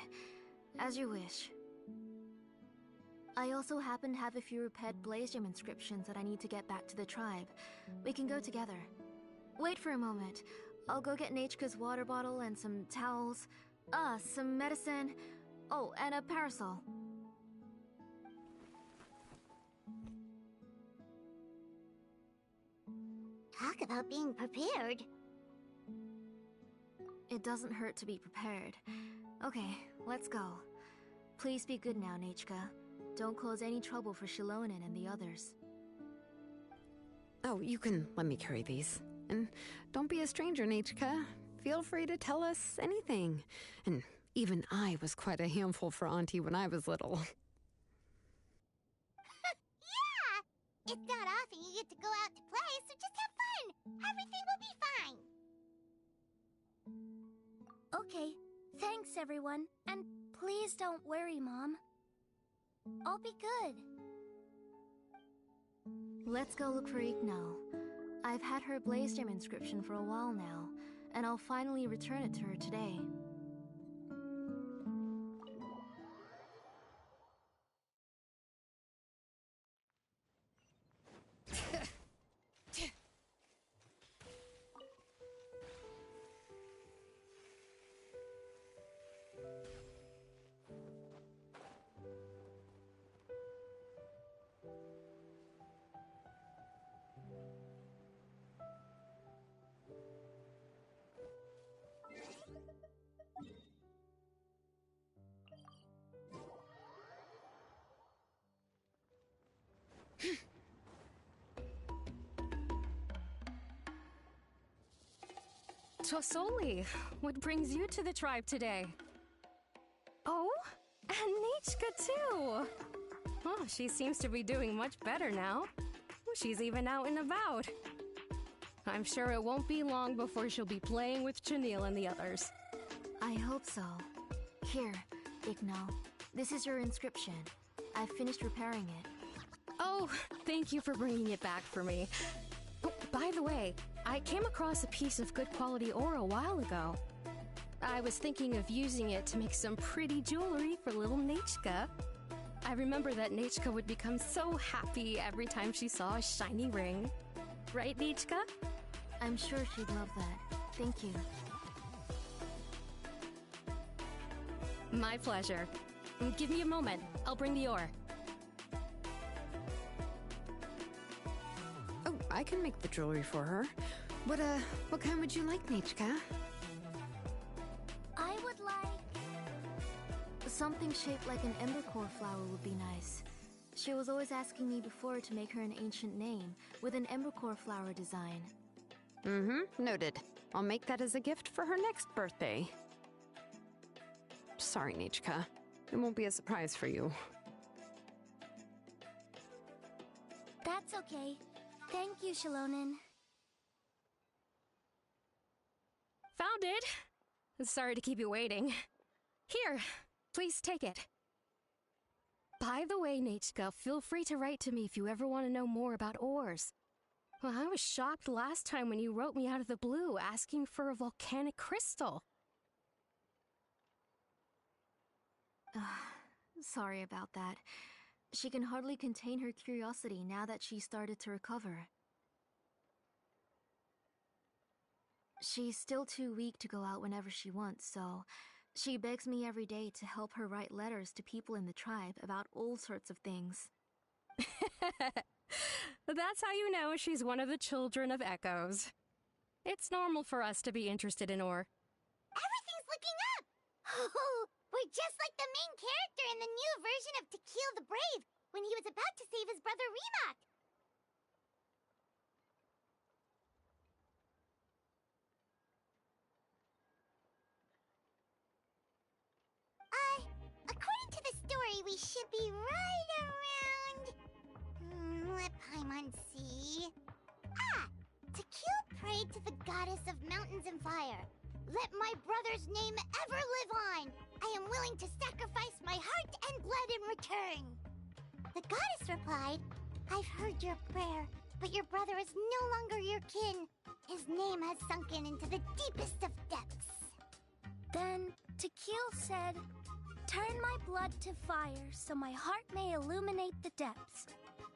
As you wish. I also happen to have a few repaired Blaze Gem inscriptions that I need to get back to the tribe. We can go together. Wait for a moment. I'll go get Nachka's water bottle and some towels. Some medicine. Oh, and a parasol. Talk about being prepared. It doesn't hurt to be prepared. Okay, let's go. Please be good now, Nachka. Don't cause any trouble for Xilonen and the others. Oh, you can let me carry these. And don't be a stranger, Nachka. Feel free to tell us anything. And even I was quite a handful for Auntie when I was little. Yeah! It's not often you get to go out to play, so just have fun. Everything will be fine. Okay. Thanks, everyone. And please don't worry, Mom. I'll be good. Let's go look for Igno. I've had her Blaze Gem inscription for a while now, and I'll finally return it to her today. Tosoli, what brings you to the tribe today? Oh, and Nichka too! Oh, she seems to be doing much better now. She's even out and about. I'm sure it won't be long before she'll be playing with Janelle and the others. I hope so. Here, Igno. This is your inscription. I've finished repairing it. Oh, thank you for bringing it back for me. Oh, by the way, I came across a piece of good quality ore a while ago. I was thinking of using it to make some pretty jewelry for little Nichka. I remember that Nichka would become so happy every time she saw a shiny ring. Right, Nichka? I'm sure she'd love that. Thank you. My pleasure. Give me a moment. I'll bring the ore. Oh, I can make the jewelry for her. What kind would you like, Nichka? I would like... Something shaped like an embercore flower would be nice. She was always asking me before to make her an ancient name with an embercore flower design. Noted. I'll make that as a gift for her next birthday. Sorry, Nichka. It won't be a surprise for you. That's okay. Thank you, Xilonen. Found it! Sorry to keep you waiting. Here, please take it. By the way, Nichka, feel free to write to me if you ever want to know more about ores. Well, I was shocked last time when you wrote me out of the blue asking for a volcanic crystal. Sorry about that. She can hardly contain her curiosity now that she started to recover. She's still too weak to go out whenever she wants, so she begs me every day to help her write letters to people in the tribe about all sorts of things. That's how you know she's one of the children of Echoes. It's normal for us to be interested in ore. Everything's looking up! Oh, we're just like the main character in the new version of To Kill the Brave, when he was about to save his brother Rimac. According to the story, we should be right around... let Paimon see... Ah! To kill prayed to the goddess of mountains and fire. Let my brother's name ever live on! I am willing to sacrifice my heart and blood in return! The goddess replied, I've heard your prayer, but your brother is no longer your kin. His name has sunken into the deepest of depths. Then Tequil said, turn my blood to fire so my heart may illuminate the depths.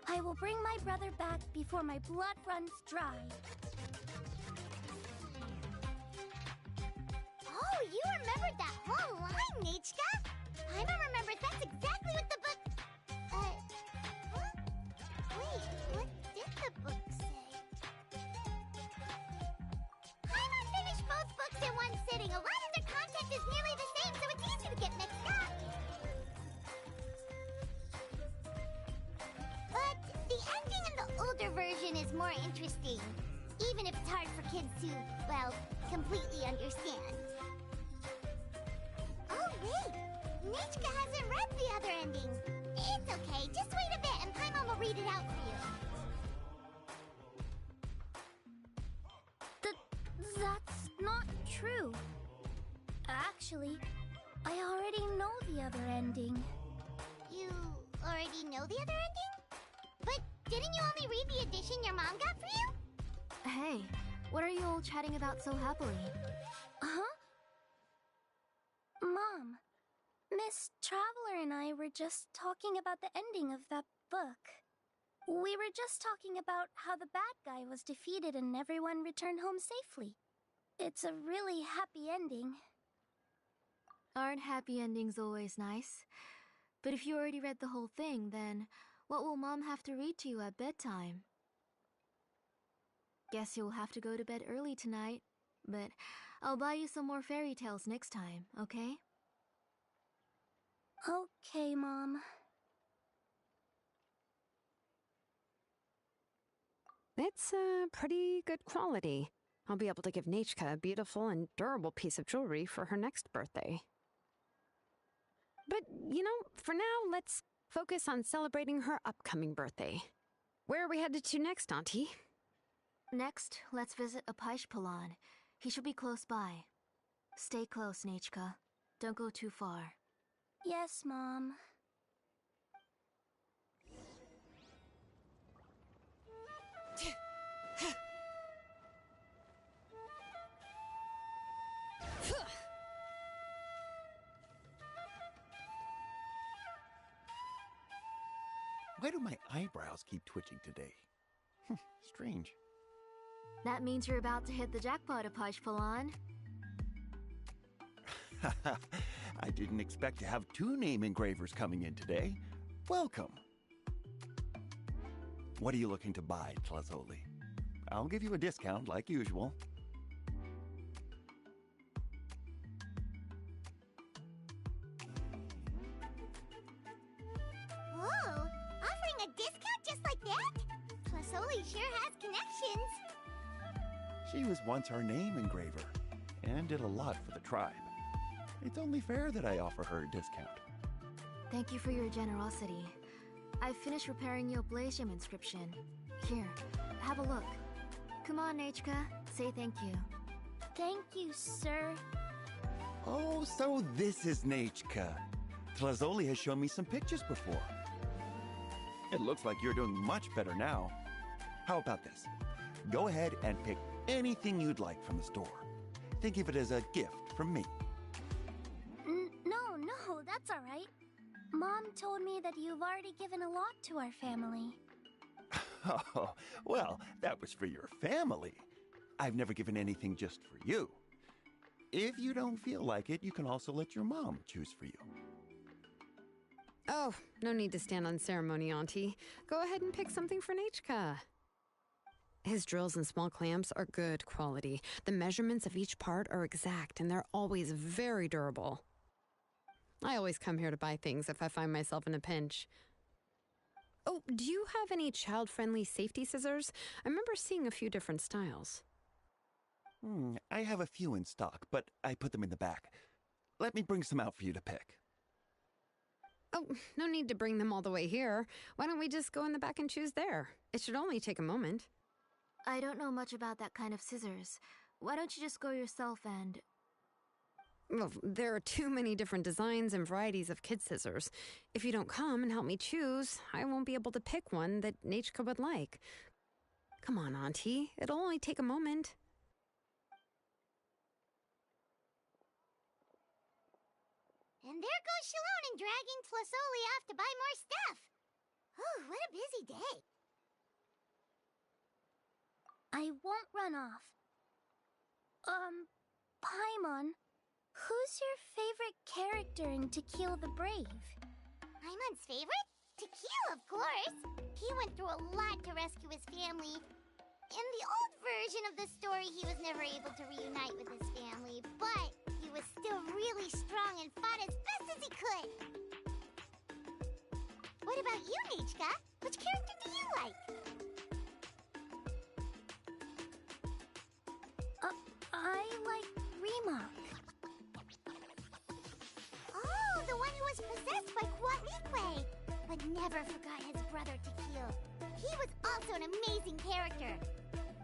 I will bring my brother back before my blood runs dry. Oh, you remembered that whole line, Nichka! Paimon remembers that's exactly what the book... Huh? Wait, what did the book say? Paimon finished both books in one sitting. A lot of their content is nearly the same, so it's easy to get mixed up. But the ending in the older version is more interesting. Even if it's hard for kids to, well, completely understand. Oh, wait! Nichka hasn't read the other ending. It's okay, just wait a bit and Paimon will read it out for you. That's not true. Actually, I already know the other ending. You already know the other ending? But didn't you only read the edition your mom got for you? Hey, what are you all chatting about so happily? Huh? Mom, Miss Traveler and I were just talking about the ending of that book. We were just talking about how the bad guy was defeated and everyone returned home safely. It's a really happy ending. Aren't happy endings always nice? But if you already read the whole thing, then what will Mom have to read to you at bedtime? Guess you'll have to go to bed early tonight, but I'll buy you some more fairy tales next time, okay? Okay, Mom. It's pretty good quality. I'll be able to give Nachka a beautiful and durable piece of jewelry for her next birthday. But, for now, let's focus on celebrating her upcoming birthday. Where are we headed to next, Auntie? Next, let's visit Apishpalan. He should be close by. Stay close, Nachka. Don't go too far. Yes, Mom. Why do my eyebrows keep twitching today? Strange. That means you're about to hit the jackpot, Apishpalan. I didn't expect to have 2 name engravers coming in today. Welcome. What are you looking to buy, Tlazoli? I'll give you a discount like usual. Whoa! Offering a discount just like that? Plasoli sure has connections. She was once our name engraver and did a lot for the tribe. It's only fair that I offer her a discount. Thank you for your generosity. I've finished repairing your Blaze Gem inscription. Here, have a look. Come on, Nachka. Say thank you. Thank you, sir. Oh, so this is Nachka. Tlazoli has shown me some pictures before. It looks like you're doing much better now. How about this? Go ahead and pick anything you'd like from the store. Think of it as a gift from me. No, that's all right. Mom told me that you've already given a lot to our family. Oh, well, that was for your family. I've never given anything just for you. If you don't feel like it, you can also let your mom choose for you. Oh, no need to stand on ceremony, Auntie. Go ahead and pick something for Nachka. His drills and small clamps are good quality. The measurements of each part are exact, and they're always very durable. I always come here to buy things if I find myself in a pinch. Oh, do you have any child-friendly safety scissors? I remember seeing a few different styles. I have a few in stock, but I put them in the back. Let me bring some out for you to pick. Oh, no need to bring them all the way here. Why don't we just go in the back and choose there? It should only take a moment. I don't know much about that kind of scissors. Why don't you just go yourself and... Well, there are too many different designs and varieties of kid scissors. If you don't come and help me choose, I won't be able to pick one that Nachka would like. Come on, Auntie. It'll only take a moment. And there goes Xilonen dragging Plasoli off to buy more stuff. Oh, what a busy day. I won't run off. Paimon, who's your favorite character in To Kill the Brave? Paimon's favorite? To Kill, of course. He went through a lot to rescue his family. In the old version of the story, he was never able to reunite with his family, but he was still really strong and fought as best as he could. What about you, Nachka? Which character do you like? I like Remak. Oh, the one who was possessed by Quatlique, but never forgot his brother to kill. He was also an amazing character.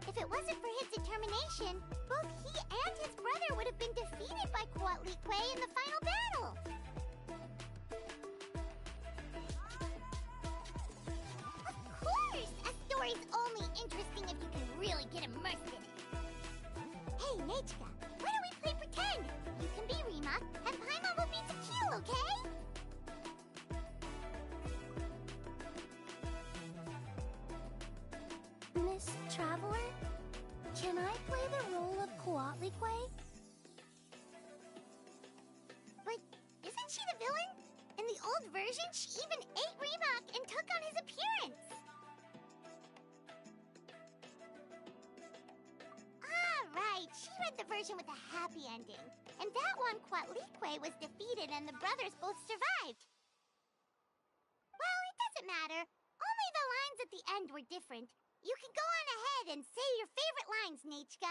If it wasn't for his determination, both he and his brother would have been defeated by Quatlique in the final battle. Of course! A story's only interesting if you can really get immersed in it. Hey, Nachka, why don't we play pretend? You can be Remak, and Paimon will be Tequila, okay? Miss Traveler, can I play the role of Quatlique? But isn't she the villain? In the old version, she even ate Remak and took on his appearance. Right, she read the version with a happy ending. And that one, Quatlique was defeated and the brothers both survived. Well, it doesn't matter. Only the lines at the end were different. You can go on ahead and say your favorite lines, Nachka.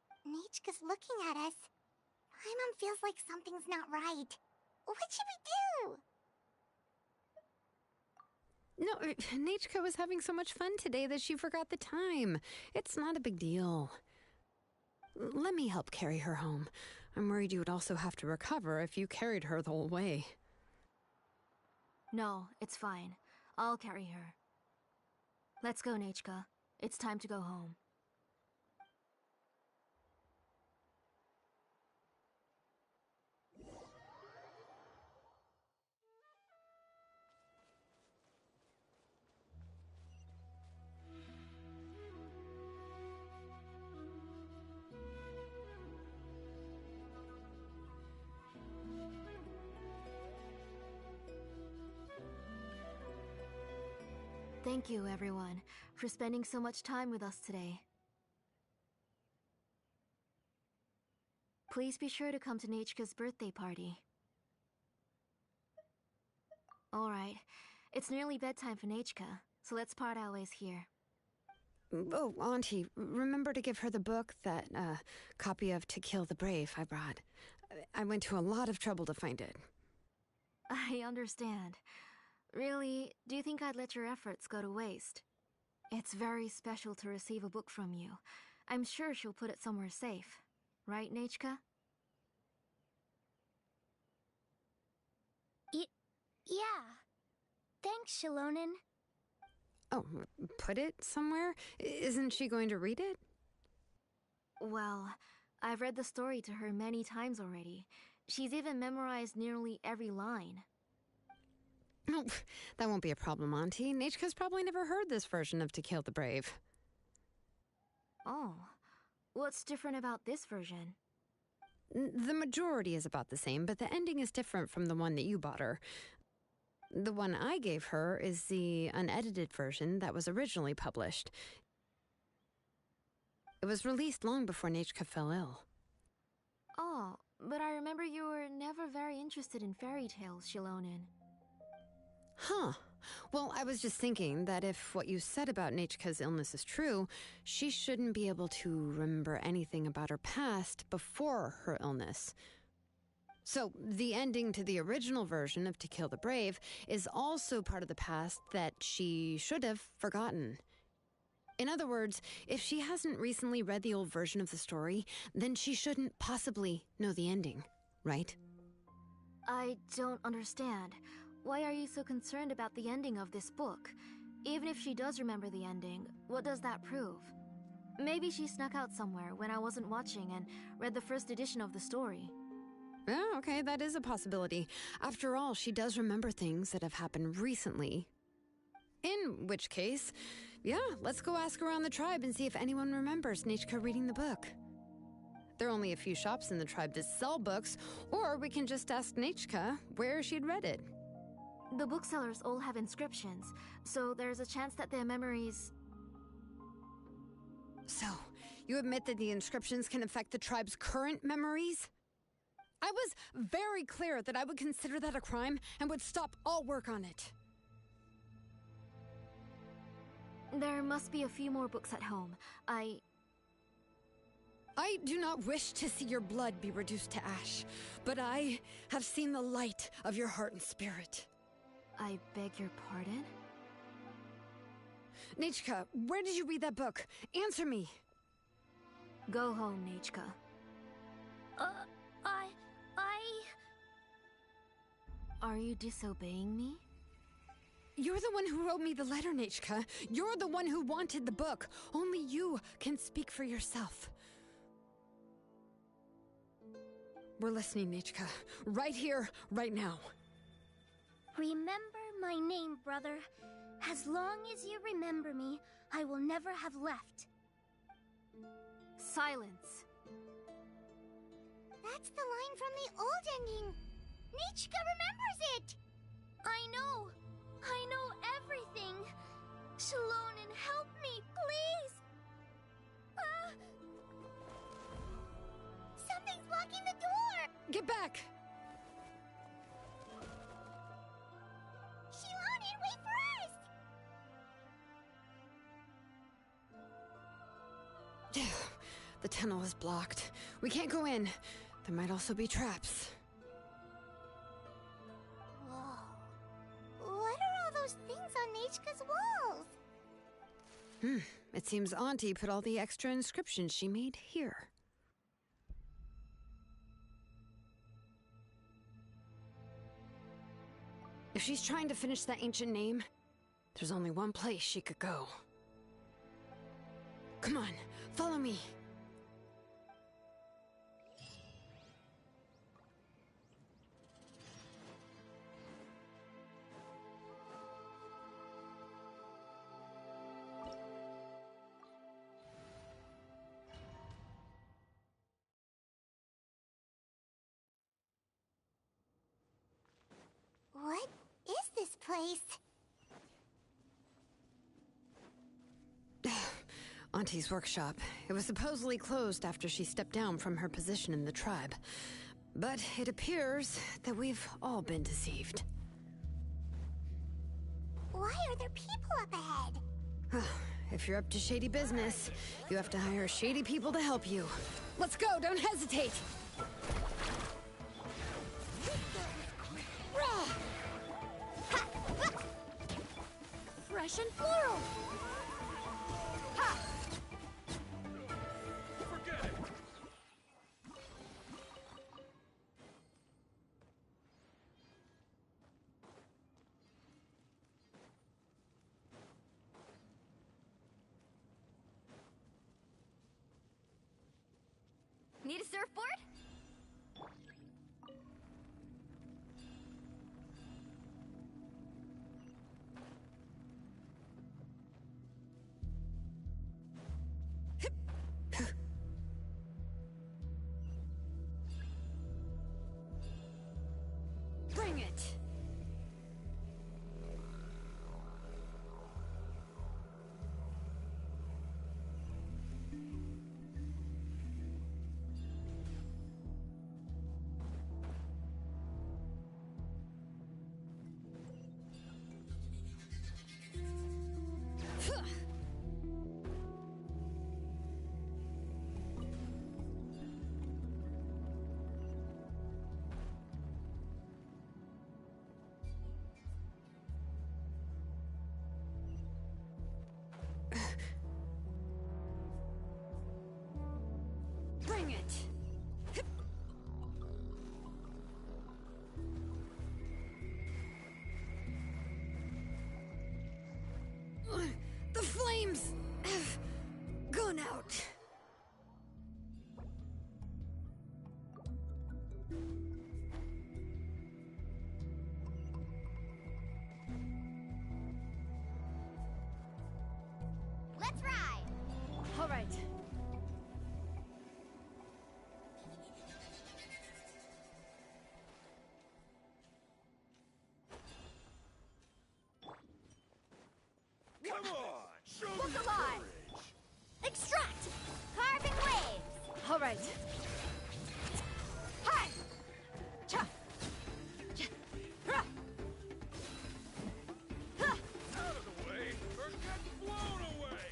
Nechka's looking at us. Paimon feels like something's not right. What should we do? No, Nechka was having so much fun today that she forgot the time. It's not a big deal. Let me help carry her home. I'm worried you would also have to recover if you carried her the whole way. No, it's fine. I'll carry her. Let's go, Nechka. It's time to go home. Thank you, everyone, for spending so much time with us today. Please be sure to come to Nechka's birthday party. Alright, it's nearly bedtime for Nechka, so let's part our ways here. Oh, Auntie, remember to give her the book, that copy of To Kill the Brave I brought. I went to a lot of trouble to find it. I understand. Really, do you think I'd let your efforts go to waste? It's very special to receive a book from you. I'm sure she'll put it somewhere safe. Right, Nechka? Yeah. Thanks, Xilonen. Oh, put it somewhere? Isn't she going to read it? Well, I've read the story to her many times already. She's even memorized nearly every line. Oh, that won't be a problem, Auntie. Nechka's probably never heard this version of To Kill the Brave. Oh, what's different about this version? The majority is about the same, but the ending is different from the one that you bought her. The one I gave her is the unedited version that was originally published. It was released long before Nechka fell ill. Oh, but I remember you were never very interested in fairy tales, Xilonen. Huh. Well, I was just thinking that if what you said about Nechka's illness is true, she shouldn't be able to remember anything about her past before her illness. So, the ending to the original version of To Kill the Brave is also part of the past that she should have forgotten. In other words, if she hasn't recently read the old version of the story, then she shouldn't possibly know the ending, right? I don't understand. Why are you so concerned about the ending of this book? Even if she does remember the ending, what does that prove? Maybe she snuck out somewhere when I wasn't watching and read the first edition of the story. Oh, okay, that is a possibility. After all, she does remember things that have happened recently. In which case, yeah, let's go ask around the tribe and see if anyone remembers Nechka reading the book. There are only a few shops in the tribe that sell books, or we can just ask Nechka where she'd read it. The booksellers all have inscriptions, so there's a chance that their memories... So, you admit that the inscriptions can affect the tribe's current memories? I was very clear that I would consider that a crime and would stop all work on it. There must be a few more books at home. I do not wish to see your blood be reduced to ash, but I have seen the light of your heart and spirit. I beg your pardon? Nechka, where did you read that book? Answer me! Go home, Nechka. Are you disobeying me? You're the one who wrote me the letter, Nechka. You're the one who wanted the book. Only you can speak for yourself. We're listening, Nechka. Right here, right now. Remember my name, brother. As long as you remember me, I will never have left. Silence. That's the line from the old ending. Nechka remembers it! I know everything. Xilonen, help me, please! Something's blocking the door! Get back! Xilonen, wait for us! The tunnel is blocked. We can't go in. There might also be traps. Whoa. What are all those things on Nechka's walls? It seems Auntie put all the extra inscriptions she made here. If she's trying to finish that ancient name, there's only one place she could go. Come on, follow me. What is this place? Auntie's workshop. It was supposedly closed after she stepped down from her position in the tribe. But it appears that we've all been deceived. Why are there people up ahead? If you're up to shady business, you have to hire shady people to help you. Let's go, don't hesitate! Fresh and floral! Ha! Forget it! Need a surfboard? Bring it! Bring it! The flames have gone out. Let's ride! All right. Come on! Show me Look your alive! courage! Extract! Carving waves! All right. Hi! Cha! Cha! Hurrah! Ha! Out of the way, or get blown away!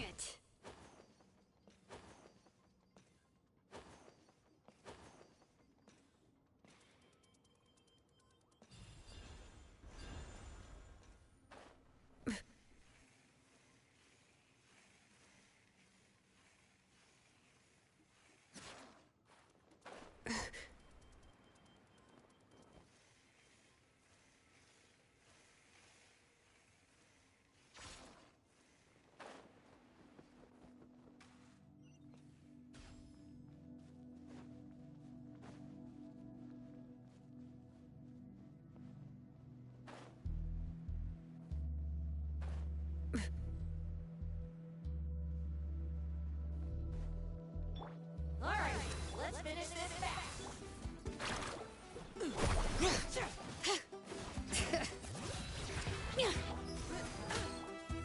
it!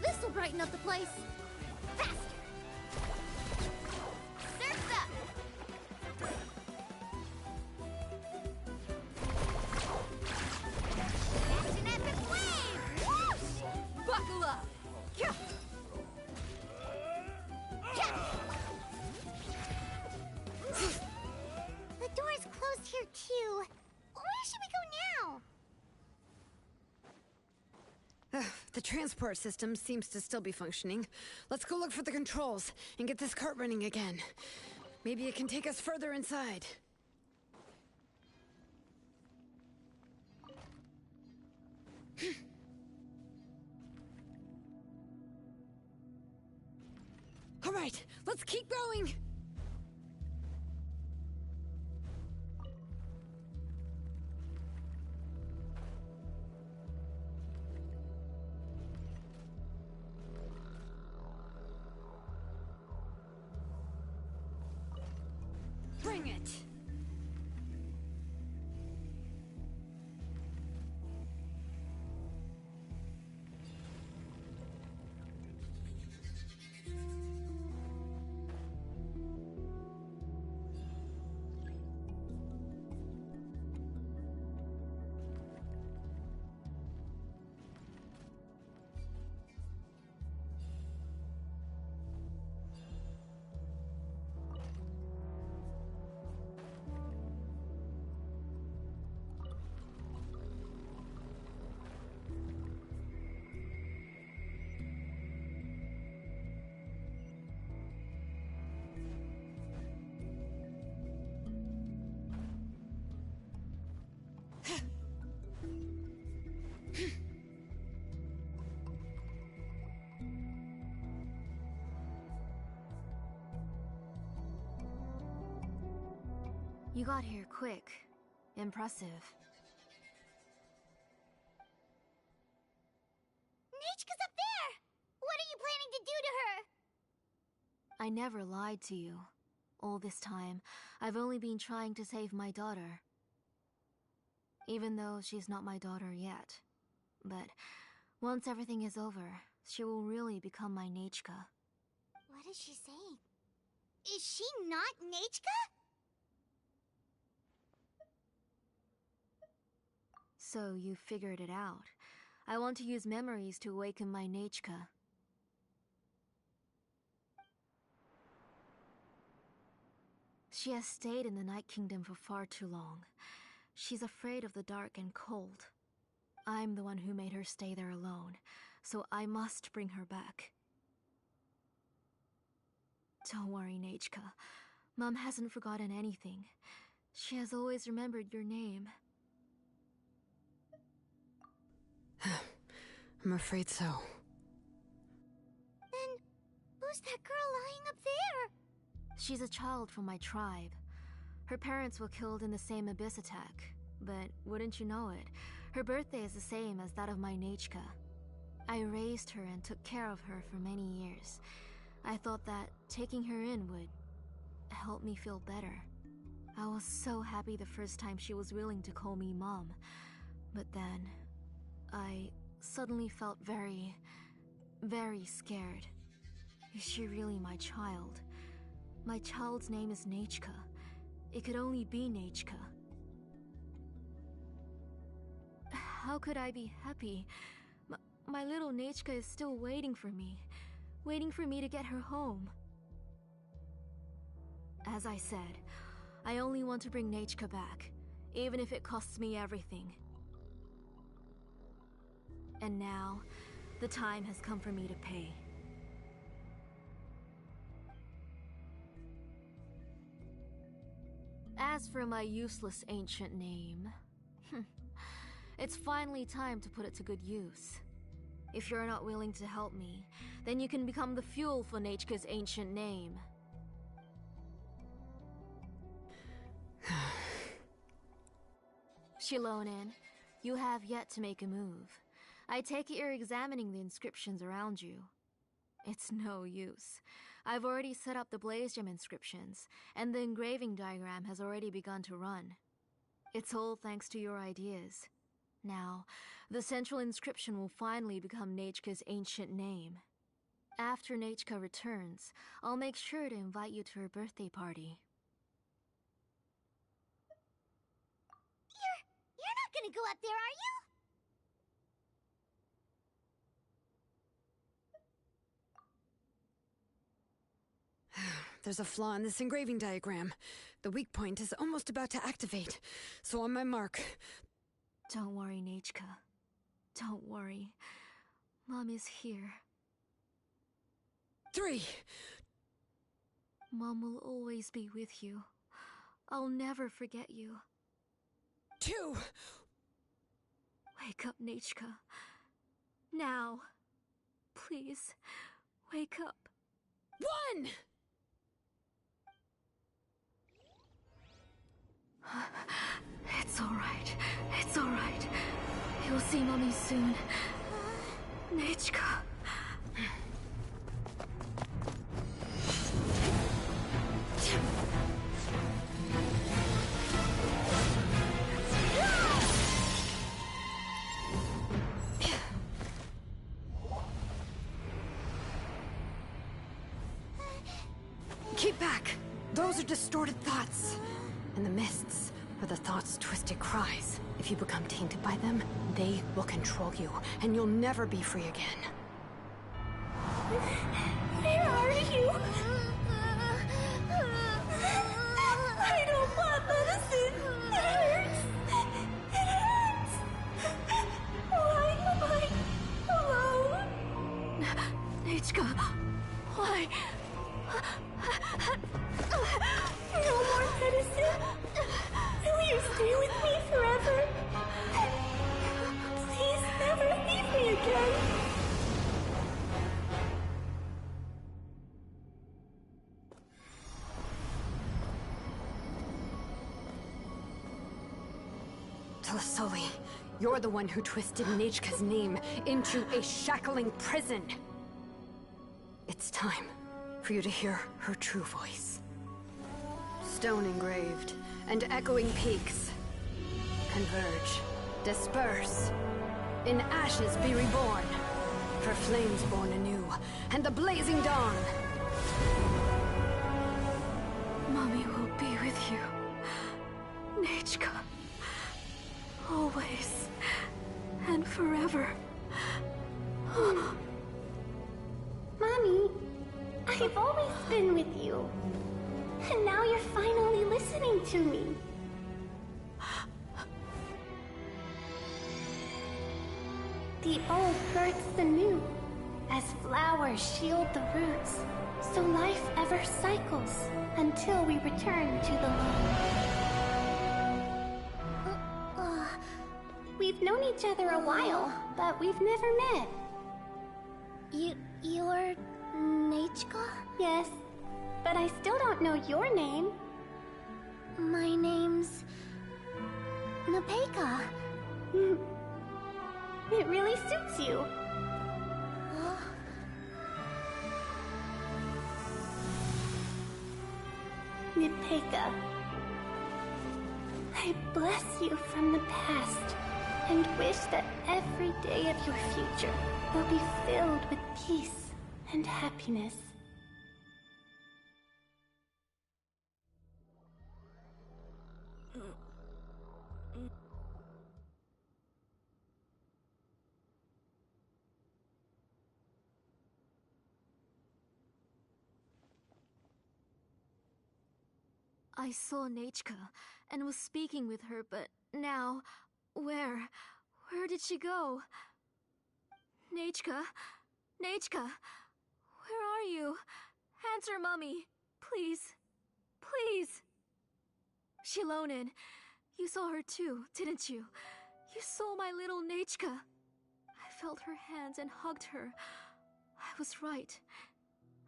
This'll brighten up the place. Faster! Surf's up! That's an epic wave! Whoosh! Buckle up! Yeah. The door's closed here too. Where should we go now? The transport system seems to still be functioning. Let's go look for the controls and get this cart running again. Maybe it can take us further inside. All right, let's keep going! Bring it! You got here quick. Impressive. Nechka's up there! What are you planning to do to her? I never lied to you. All this time, I've only been trying to save my daughter. Even though she's not my daughter yet. But once everything is over, she will really become my Nechka. What is she saying? Is she not Nechka? So you figured it out. I want to use memories to awaken my Nechka. She has stayed in the Night Kingdom for far too long. She's afraid of the dark and cold. I'm the one who made her stay there alone, so I must bring her back. Don't worry, Nechka. Mom hasn't forgotten anything. She has always remembered your name. I'm afraid so. Then, who's that girl lying up there? She's a child from my tribe. Her parents were killed in the same abyss attack. But wouldn't you know it, her birthday is the same as that of my Nechka. I raised her and took care of her for many years. I thought that taking her in would help me feel better. I was so happy the first time she was willing to call me Mom. But then, I suddenly felt very scared. Is she really my child? My child's name is Nechka. It could only be Nechka. How could I be happy? My little Nechka is still waiting for me. waiting for me to get her home. As I said, I only want to bring Nechka back, even if it costs me everything. And now, the time has come for me to pay. As for my useless ancient name, it's finally time to put it to good use. If you're not willing to help me, then you can become the fuel for Nechka's ancient name. Xilonen, you have yet to make a move. I take it you're examining the inscriptions around you. It's no use. I've already set up the blaze gem inscriptions, and the engraving diagram has already begun to run. It's all thanks to your ideas. Now, the central inscription will finally become Nechka's ancient name. After Nechka returns, I'll make sure to invite you to her birthday party. You're not gonna go up there, are you? There's a flaw in this engraving diagram. The weak point is almost about to activate. So on my mark... Don't worry, Nechka. Don't worry. Mom is here. 3. Mom will always be with you. I'll never forget you. 2. Wake up, Nechka. Now. Please, wake up. 1! It's alright. It's alright. You'll see Mommy soon. Nechka. Keep back! Those are distorted thoughts. And the mists are the thoughts' twisted cries. If you become tainted by them, they will control you, and you'll never be free again. Where are you? I don't want medicine. It hurts. It hurts. Why am I alone? Nechka, why? No more medicine. Will you stay with me forever? Please never leave me again. Tlasoli, you're the one who twisted Nechka's name into a shackling prison. It's time for you to hear her true voice. Stone engraved and echoing peaks converge, disperse, in ashes be reborn, for flames born anew, and the blazing dawn. Mommy will be with you. Nechka. Always. And forever. Mommy, I've always been with you. And now you're finally listening to me. The old births the new, as flowers shield the roots, so life ever cycles until we return to the lone. We've known each other a while, but we've never met. You're Nechka? Yes, but I still don't know your name. My name's Nepeka. It really suits you. Nepeka, I bless you from the past and wish that every day of your future will be filled with peace and happiness. I saw Nechka and was speaking with her, but now, where did she go? Nechka? Nechka? Where are you? Answer, Mummy. Please. Please. Xilonen, you saw her too, didn't you? You saw my little Nechka. I felt her hands and hugged her. I was right.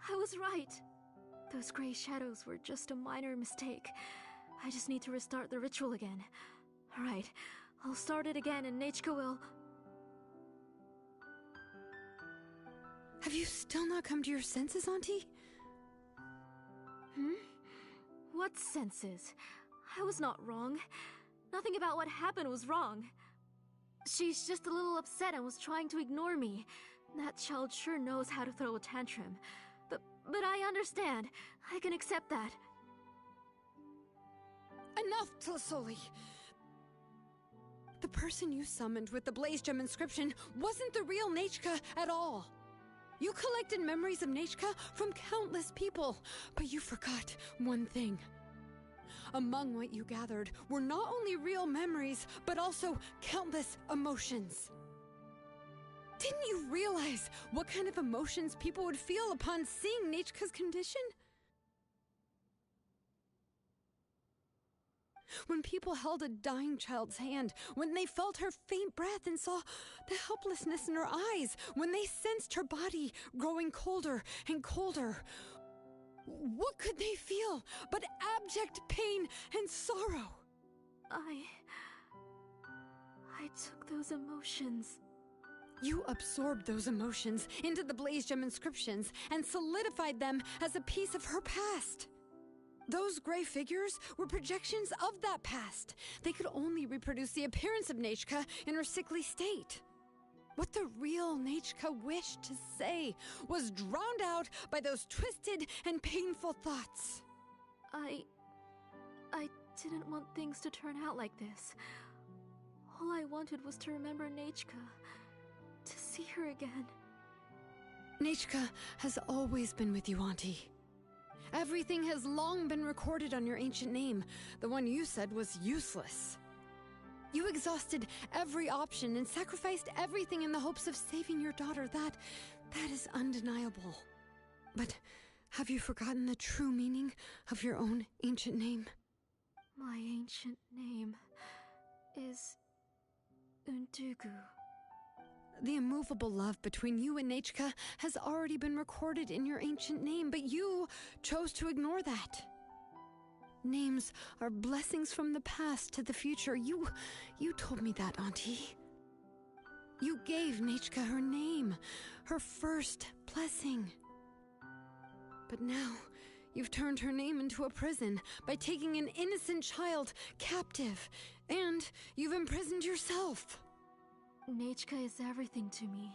I was right. Those gray shadows were just a minor mistake. I just need to restart the ritual again. Alright, I'll start it again and Nechka will... Have you still not come to your senses, Auntie? What senses? I was not wrong. Nothing about what happened was wrong. She's just a little upset and was trying to ignore me. That child sure knows how to throw a tantrum. But I understand. I can accept that. Enough, Tlasoli! The person you summoned with the Blaze Gem inscription wasn't the real Nechka at all. You collected memories of Nechka from countless people, but you forgot one thing. Among what you gathered were not only real memories, but also countless emotions. Didn't you realize what kind of emotions people would feel upon seeing Nechka's condition? When people held a dying child's hand, when they felt her faint breath and saw the helplessness in her eyes, when they sensed her body growing colder and colder, what could they feel but abject pain and sorrow? I took those emotions. You absorbed those emotions into the Blaze Gem inscriptions and solidified them as a piece of her past. Those gray figures were projections of that past. They could only reproduce the appearance of Nechka in her sickly state. What the real Nechka wished to say was drowned out by those twisted and painful thoughts. I didn't want things to turn out like this. All I wanted was to remember Nechka, to see her again. Nechka has always been with you, Auntie. Everything has long been recorded on your ancient name, the one you said was useless. You exhausted every option and sacrificed everything in the hopes of saving your daughter. That is undeniable. But have you forgotten the true meaning of your own ancient name? My ancient name is Undugu. The immovable love between you and Nechka has already been recorded in your ancient name, but you chose to ignore that. Names are blessings from the past to the future. You told me that, Auntie. You gave Nechka her name, her first blessing. But now, you've turned her name into a prison by taking an innocent child captive, and you've imprisoned yourself. Nechka is everything to me.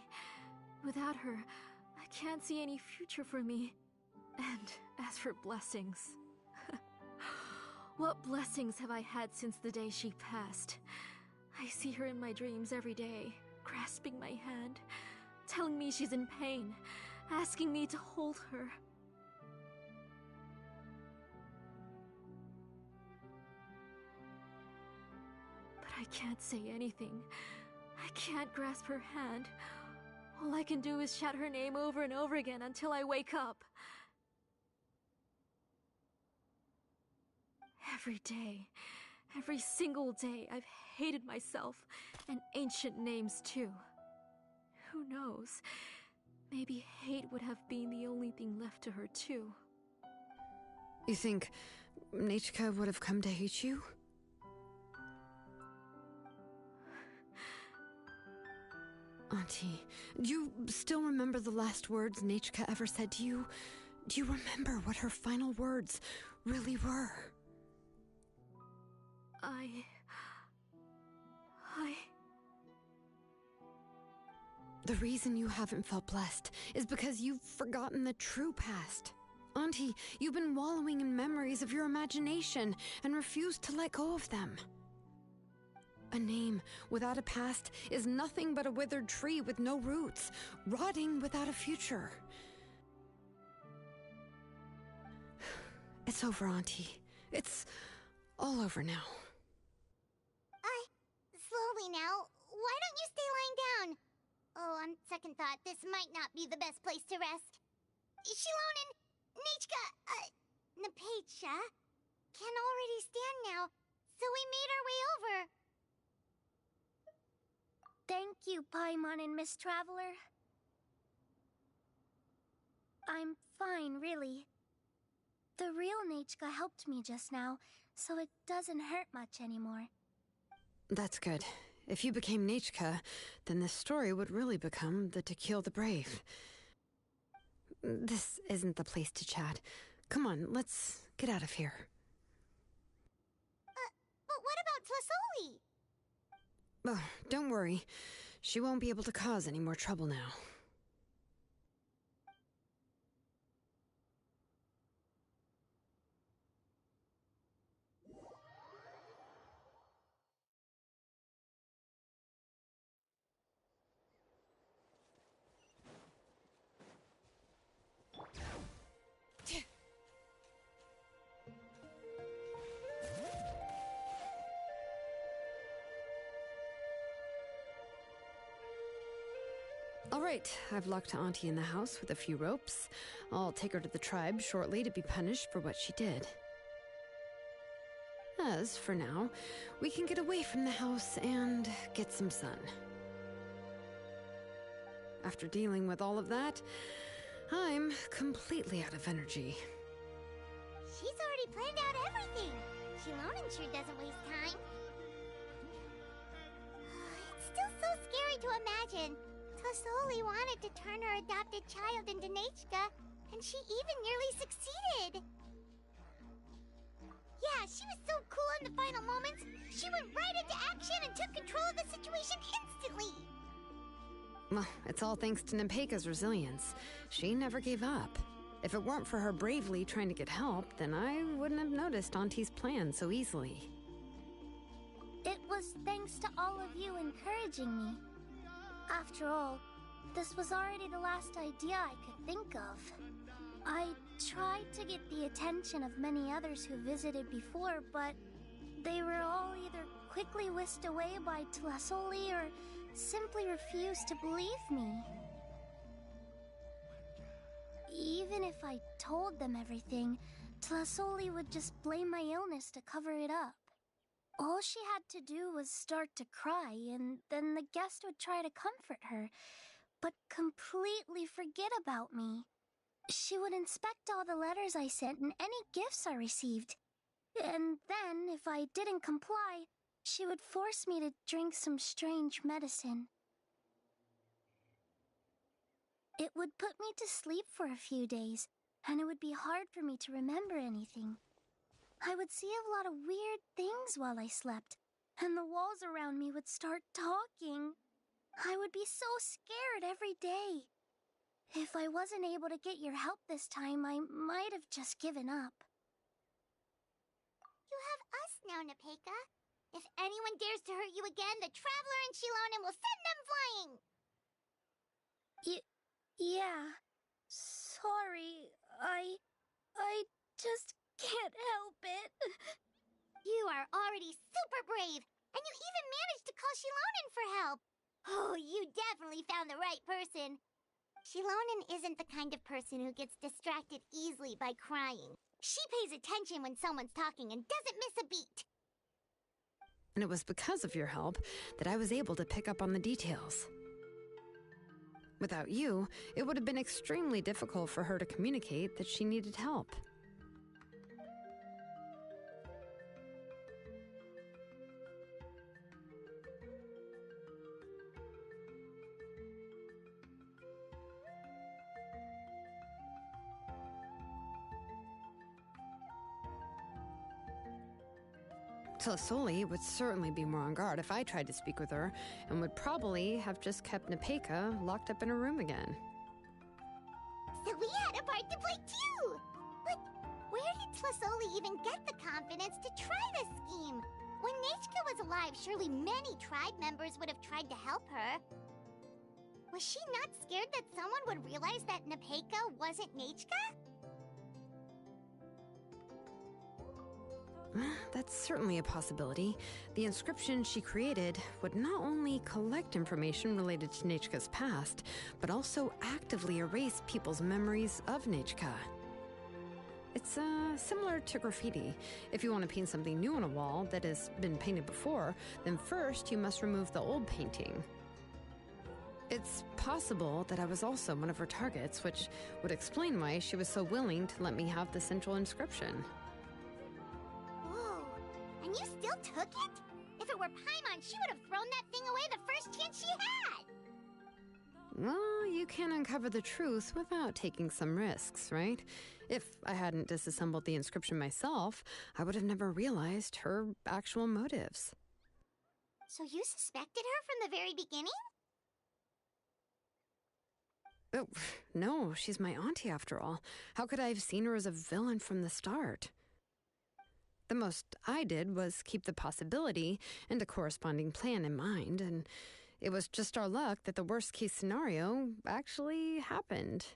Without her, I can't see any future for me. And as for blessings... what blessings have I had since the day she passed? I see her in my dreams every day, grasping my hand, telling me she's in pain, asking me to hold her. But I can't say anything. I can't grasp her hand. All I can do is shout her name over and over again until I wake up. Every day, every single day, I've hated myself, and ancient names too. Who knows? Maybe hate would have been the only thing left to her too. You think Nechka would have come to hate you? Auntie, do you still remember the last words Nechka ever said to you? Do you remember what her final words really were? The reason you haven't felt blessed is because you've forgotten the true past. Auntie, you've been wallowing in memories of your imagination and refused to let go of them. A name without a past is nothing but a withered tree with no roots, rotting without a future. It's over, Auntie. It's all over now. Slowly now. Why don't you stay lying down? Oh, on second thought, this might not be the best place to rest. Xilonen, Nechka, Napecha can already stand now, so we made our way over. Thank you, Paimon and Miss Traveler. I'm fine, really. The real Nechka helped me just now, so it doesn't hurt much anymore. That's good. If you became Nechka, then this story would really become the To Kill the Brave. This isn't the place to chat. Come on, let's get out of here. But what about Tlasoli? Oh, don't worry. She won't be able to cause any more trouble now. All right, I've locked Auntie in the house with a few ropes. I'll take her to the tribe shortly to be punished for what she did. As for now, we can get away from the house and get some sun. After dealing with all of that, I'm completely out of energy. She's already planned out everything. Xilonen sure doesn't waste time. It's still so scary to imagine. Tlasoli wanted to turn her adopted child into Nechka, and she even nearly succeeded. Yeah, she was so cool in the final moments. She went right into action and took control of the situation instantly. Well, it's all thanks to Nepeka's resilience. She never gave up. If it weren't for her bravely trying to get help, then I wouldn't have noticed Auntie's plan so easily. It was thanks to all of you encouraging me. After all, this was already the last idea I could think of. I tried to get the attention of many others who visited before, but they were all either quickly whisked away by Tlasoli or simply refused to believe me. Even if I told them everything, Tlasoli would just blame my illness to cover it up. All she had to do was start to cry, and then the guest would try to comfort her, but completely forget about me. She would inspect all the letters I sent and any gifts I received. And then, if I didn't comply, she would force me to drink some strange medicine. It would put me to sleep for a few days, and it would be hard for me to remember anything. I would see a lot of weird things while I slept, and the walls around me would start talking. I would be so scared every day. If I wasn't able to get your help this time, I might have just given up. You have us now, Nepeka. If anyone dares to hurt you again, the Traveler and Xilonen will send them flying! Yeah. Sorry, I just can't help it. You are already super brave, and you even managed to call Xilonen for help. Oh, you definitely found the right person. Xilonen isn't the kind of person who gets distracted easily by crying. She pays attention when someone's talking and doesn't miss a beat. And it was because of your help that I was able to pick up on the details. Without you, it would have been extremely difficult for her to communicate that she needed help. Tlasoli would certainly be more on guard if I tried to speak with her, and would probably have just kept Nepeka locked up in her room again. So we had a part to play too! But where did Tlasoli even get the confidence to try this scheme? When Nechka was alive, surely many tribe members would have tried to help her. Was she not scared that someone would realize that Nepeka wasn't Nechka? That's certainly a possibility. The inscription she created would not only collect information related to Nechka's past, but also actively erase people's memories of Nechka. It's similar to graffiti. If you want to paint something new on a wall that has been painted before, then first you must remove the old painting. It's possible that I was also one of her targets, which would explain why she was so willing to let me have the central inscription. Whoa, and you still took it? If it were Paimon, she would have thrown that thing away the first chance she had! Well, you can uncover the truth without taking some risks, right? If I hadn't disassembled the inscription myself, I would have never realized her actual motives. So you suspected her from the very beginning? Oh, no, she's my auntie after all. How could I have seen her as a villain from the start? The most I did was keep the possibility and a corresponding plan in mind, and it was just our luck that the worst-case scenario actually happened.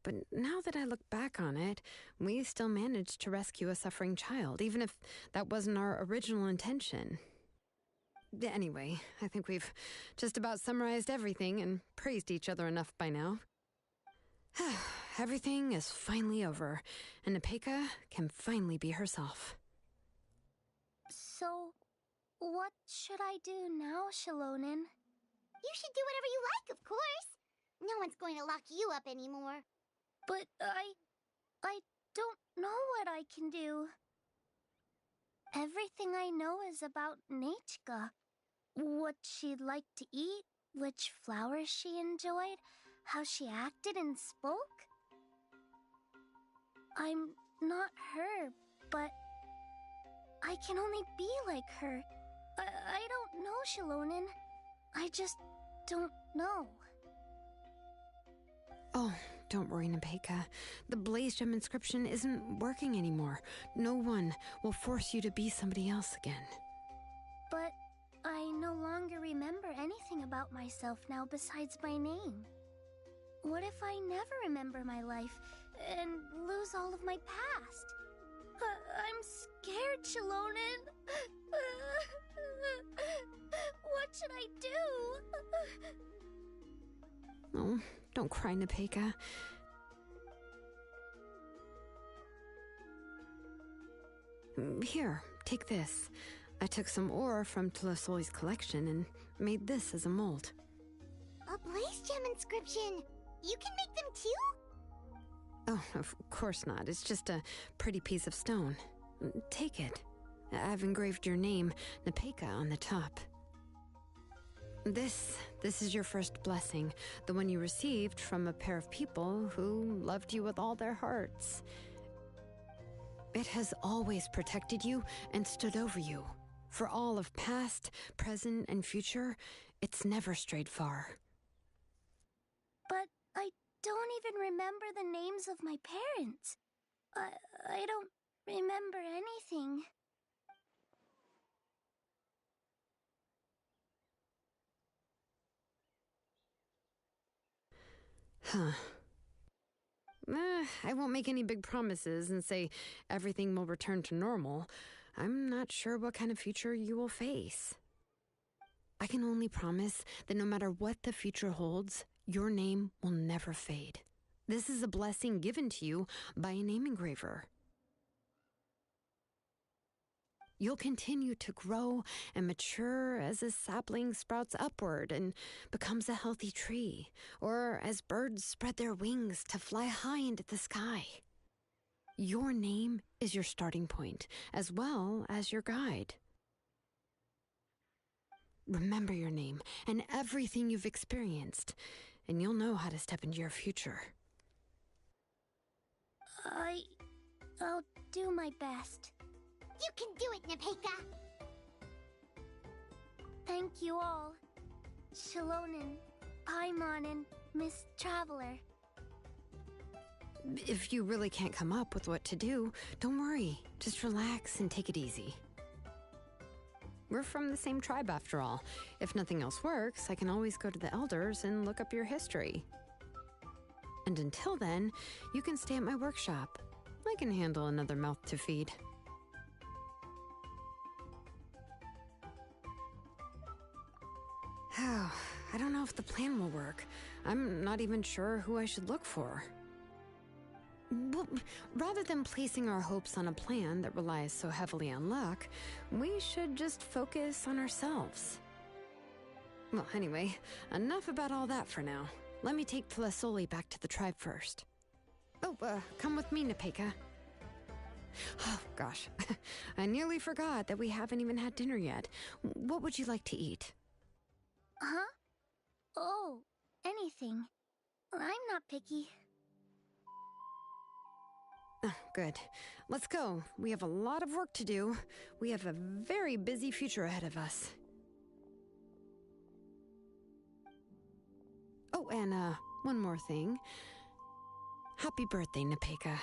But now that I look back on it, we still managed to rescue a suffering child, even if that wasn't our original intention. Anyway, I think we've just about summarized everything and praised each other enough by now. Everything is finally over, and Nepeka can finally be herself. So, what should I do now, Xilonen? You should do whatever you like, of course. No one's going to lock you up anymore. But I don't know what I can do. Everything I know is about Nechka. What she'd like to eat, which flowers she enjoyed, how she acted and spoke. I'm not her, but I can only be like her. I don't know, Xilonen. I just don't know. Oh, don't worry, Nepeka. The Blaze Gem inscription isn't working anymore. No one will force you to be somebody else again. But I no longer remember anything about myself now besides my name. What if I never remember my life and lose all of my past? I'm scared, Xilonen. What should I do? Oh, don't cry, Nepeka. Here, take this. I took some ore from Tlasoli's collection and made this as a mold. A Blaze Gem inscription! You can make them too? Oh, of course not. It's just a pretty piece of stone. Take it. I've engraved your name, Nepeka, on the top. This is your first blessing, the one you received from a pair of people who loved you with all their hearts. It has always protected you and stood over you. For all of past, present, and future, it's never strayed far. But I don't even remember the names of my parents. I don't remember anything. Huh. I won't make any big promises and say everything will return to normal. I'm not sure what kind of future you will face. I can only promise that no matter what the future holds, your name will never fade. This is a blessing given to you by a name engraver. You'll continue to grow and mature as a sapling sprouts upward and becomes a healthy tree, or as birds spread their wings to fly high into the sky. Your name is your starting point, as well as your guide. Remember your name and everything you've experienced, and you'll know how to step into your future. I'll do my best. You can do it, Nepeka! Thank you all. Xilonen, Paimon, and Miss Traveler. If you really can't come up with what to do, don't worry. Just relax and take it easy. We're from the same tribe after all. If nothing else works, I can always go to the elders and look up your history. And until then, you can stay at my workshop. I can handle another mouth to feed. if the plan will work. I'm not even sure who I should look for. Well, rather than placing our hopes on a plan that relies so heavily on luck, we should just focus on ourselves. Well, anyway, enough about all that for now. Let me take Tlasoli back to the tribe first. Oh, come with me, Nepeka. Oh, gosh. I nearly forgot that we haven't even had dinner yet. What would you like to eat? Huh? Oh, anything. I'm not picky. Oh, good. Let's go. We have a lot of work to do. We have a very busy future ahead of us. Oh, and, one more thing. Happy birthday, Nepeka.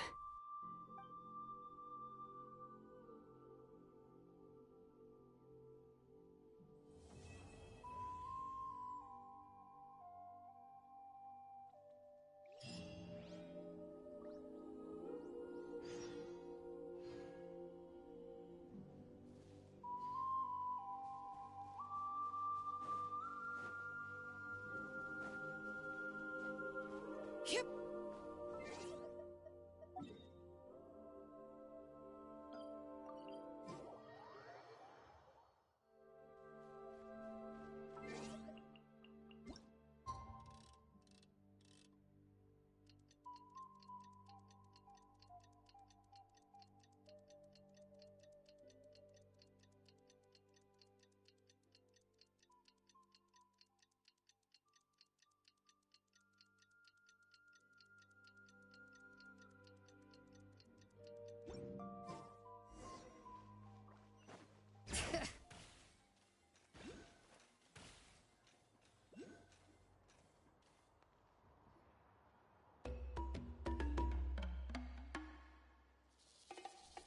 Yep.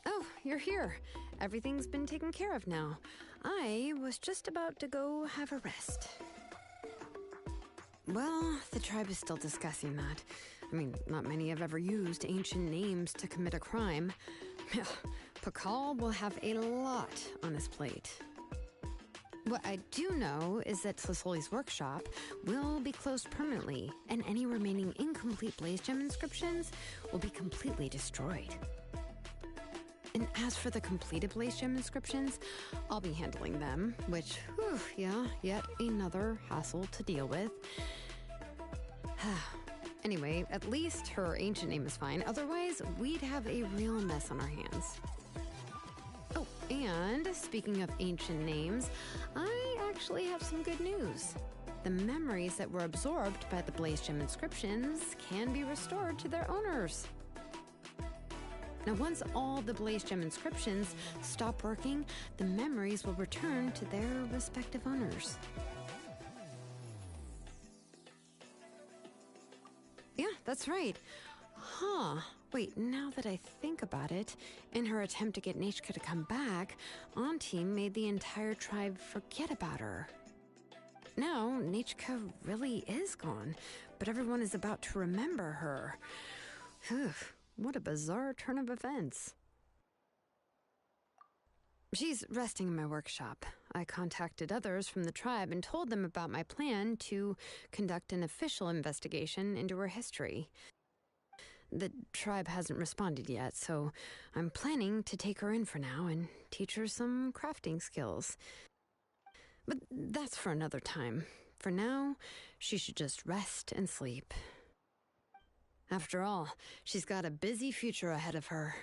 Oh, you're here. Everything's been taken care of now. I was just about to go have a rest. Well, the tribe is still discussing that. I mean, not many have ever used ancient names to commit a crime. Pakal will have a lot on his plate. What I do know is that Tlasoli's workshop will be closed permanently, and any remaining incomplete Blaze Gem inscriptions will be completely destroyed. And as for the completed Blaze Gem inscriptions, I'll be handling them, which, whew, yeah, yet another hassle to deal with. Anyway, at least her ancient name is fine. Otherwise, we'd have a real mess on our hands. Oh, and speaking of ancient names, I actually have some good news. The memories that were absorbed by the Blaze Gem inscriptions can be restored to their owners. Now, once all the Blaze Gem inscriptions stop working, the memories will return to their respective owners. Yeah, that's right. Huh. Wait, now that I think about it, in her attempt to get Nechka to come back, Auntie made the entire tribe forget about her. Now, Nechka really is gone, but everyone is about to remember her. Whew. What a bizarre turn of events. She's resting in my workshop. I contacted others from the tribe and told them about my plan to conduct an official investigation into her history. The tribe hasn't responded yet, so I'm planning to take her in for now and teach her some crafting skills. But that's for another time. For now, she should just rest and sleep. After all, she's got a busy future ahead of her.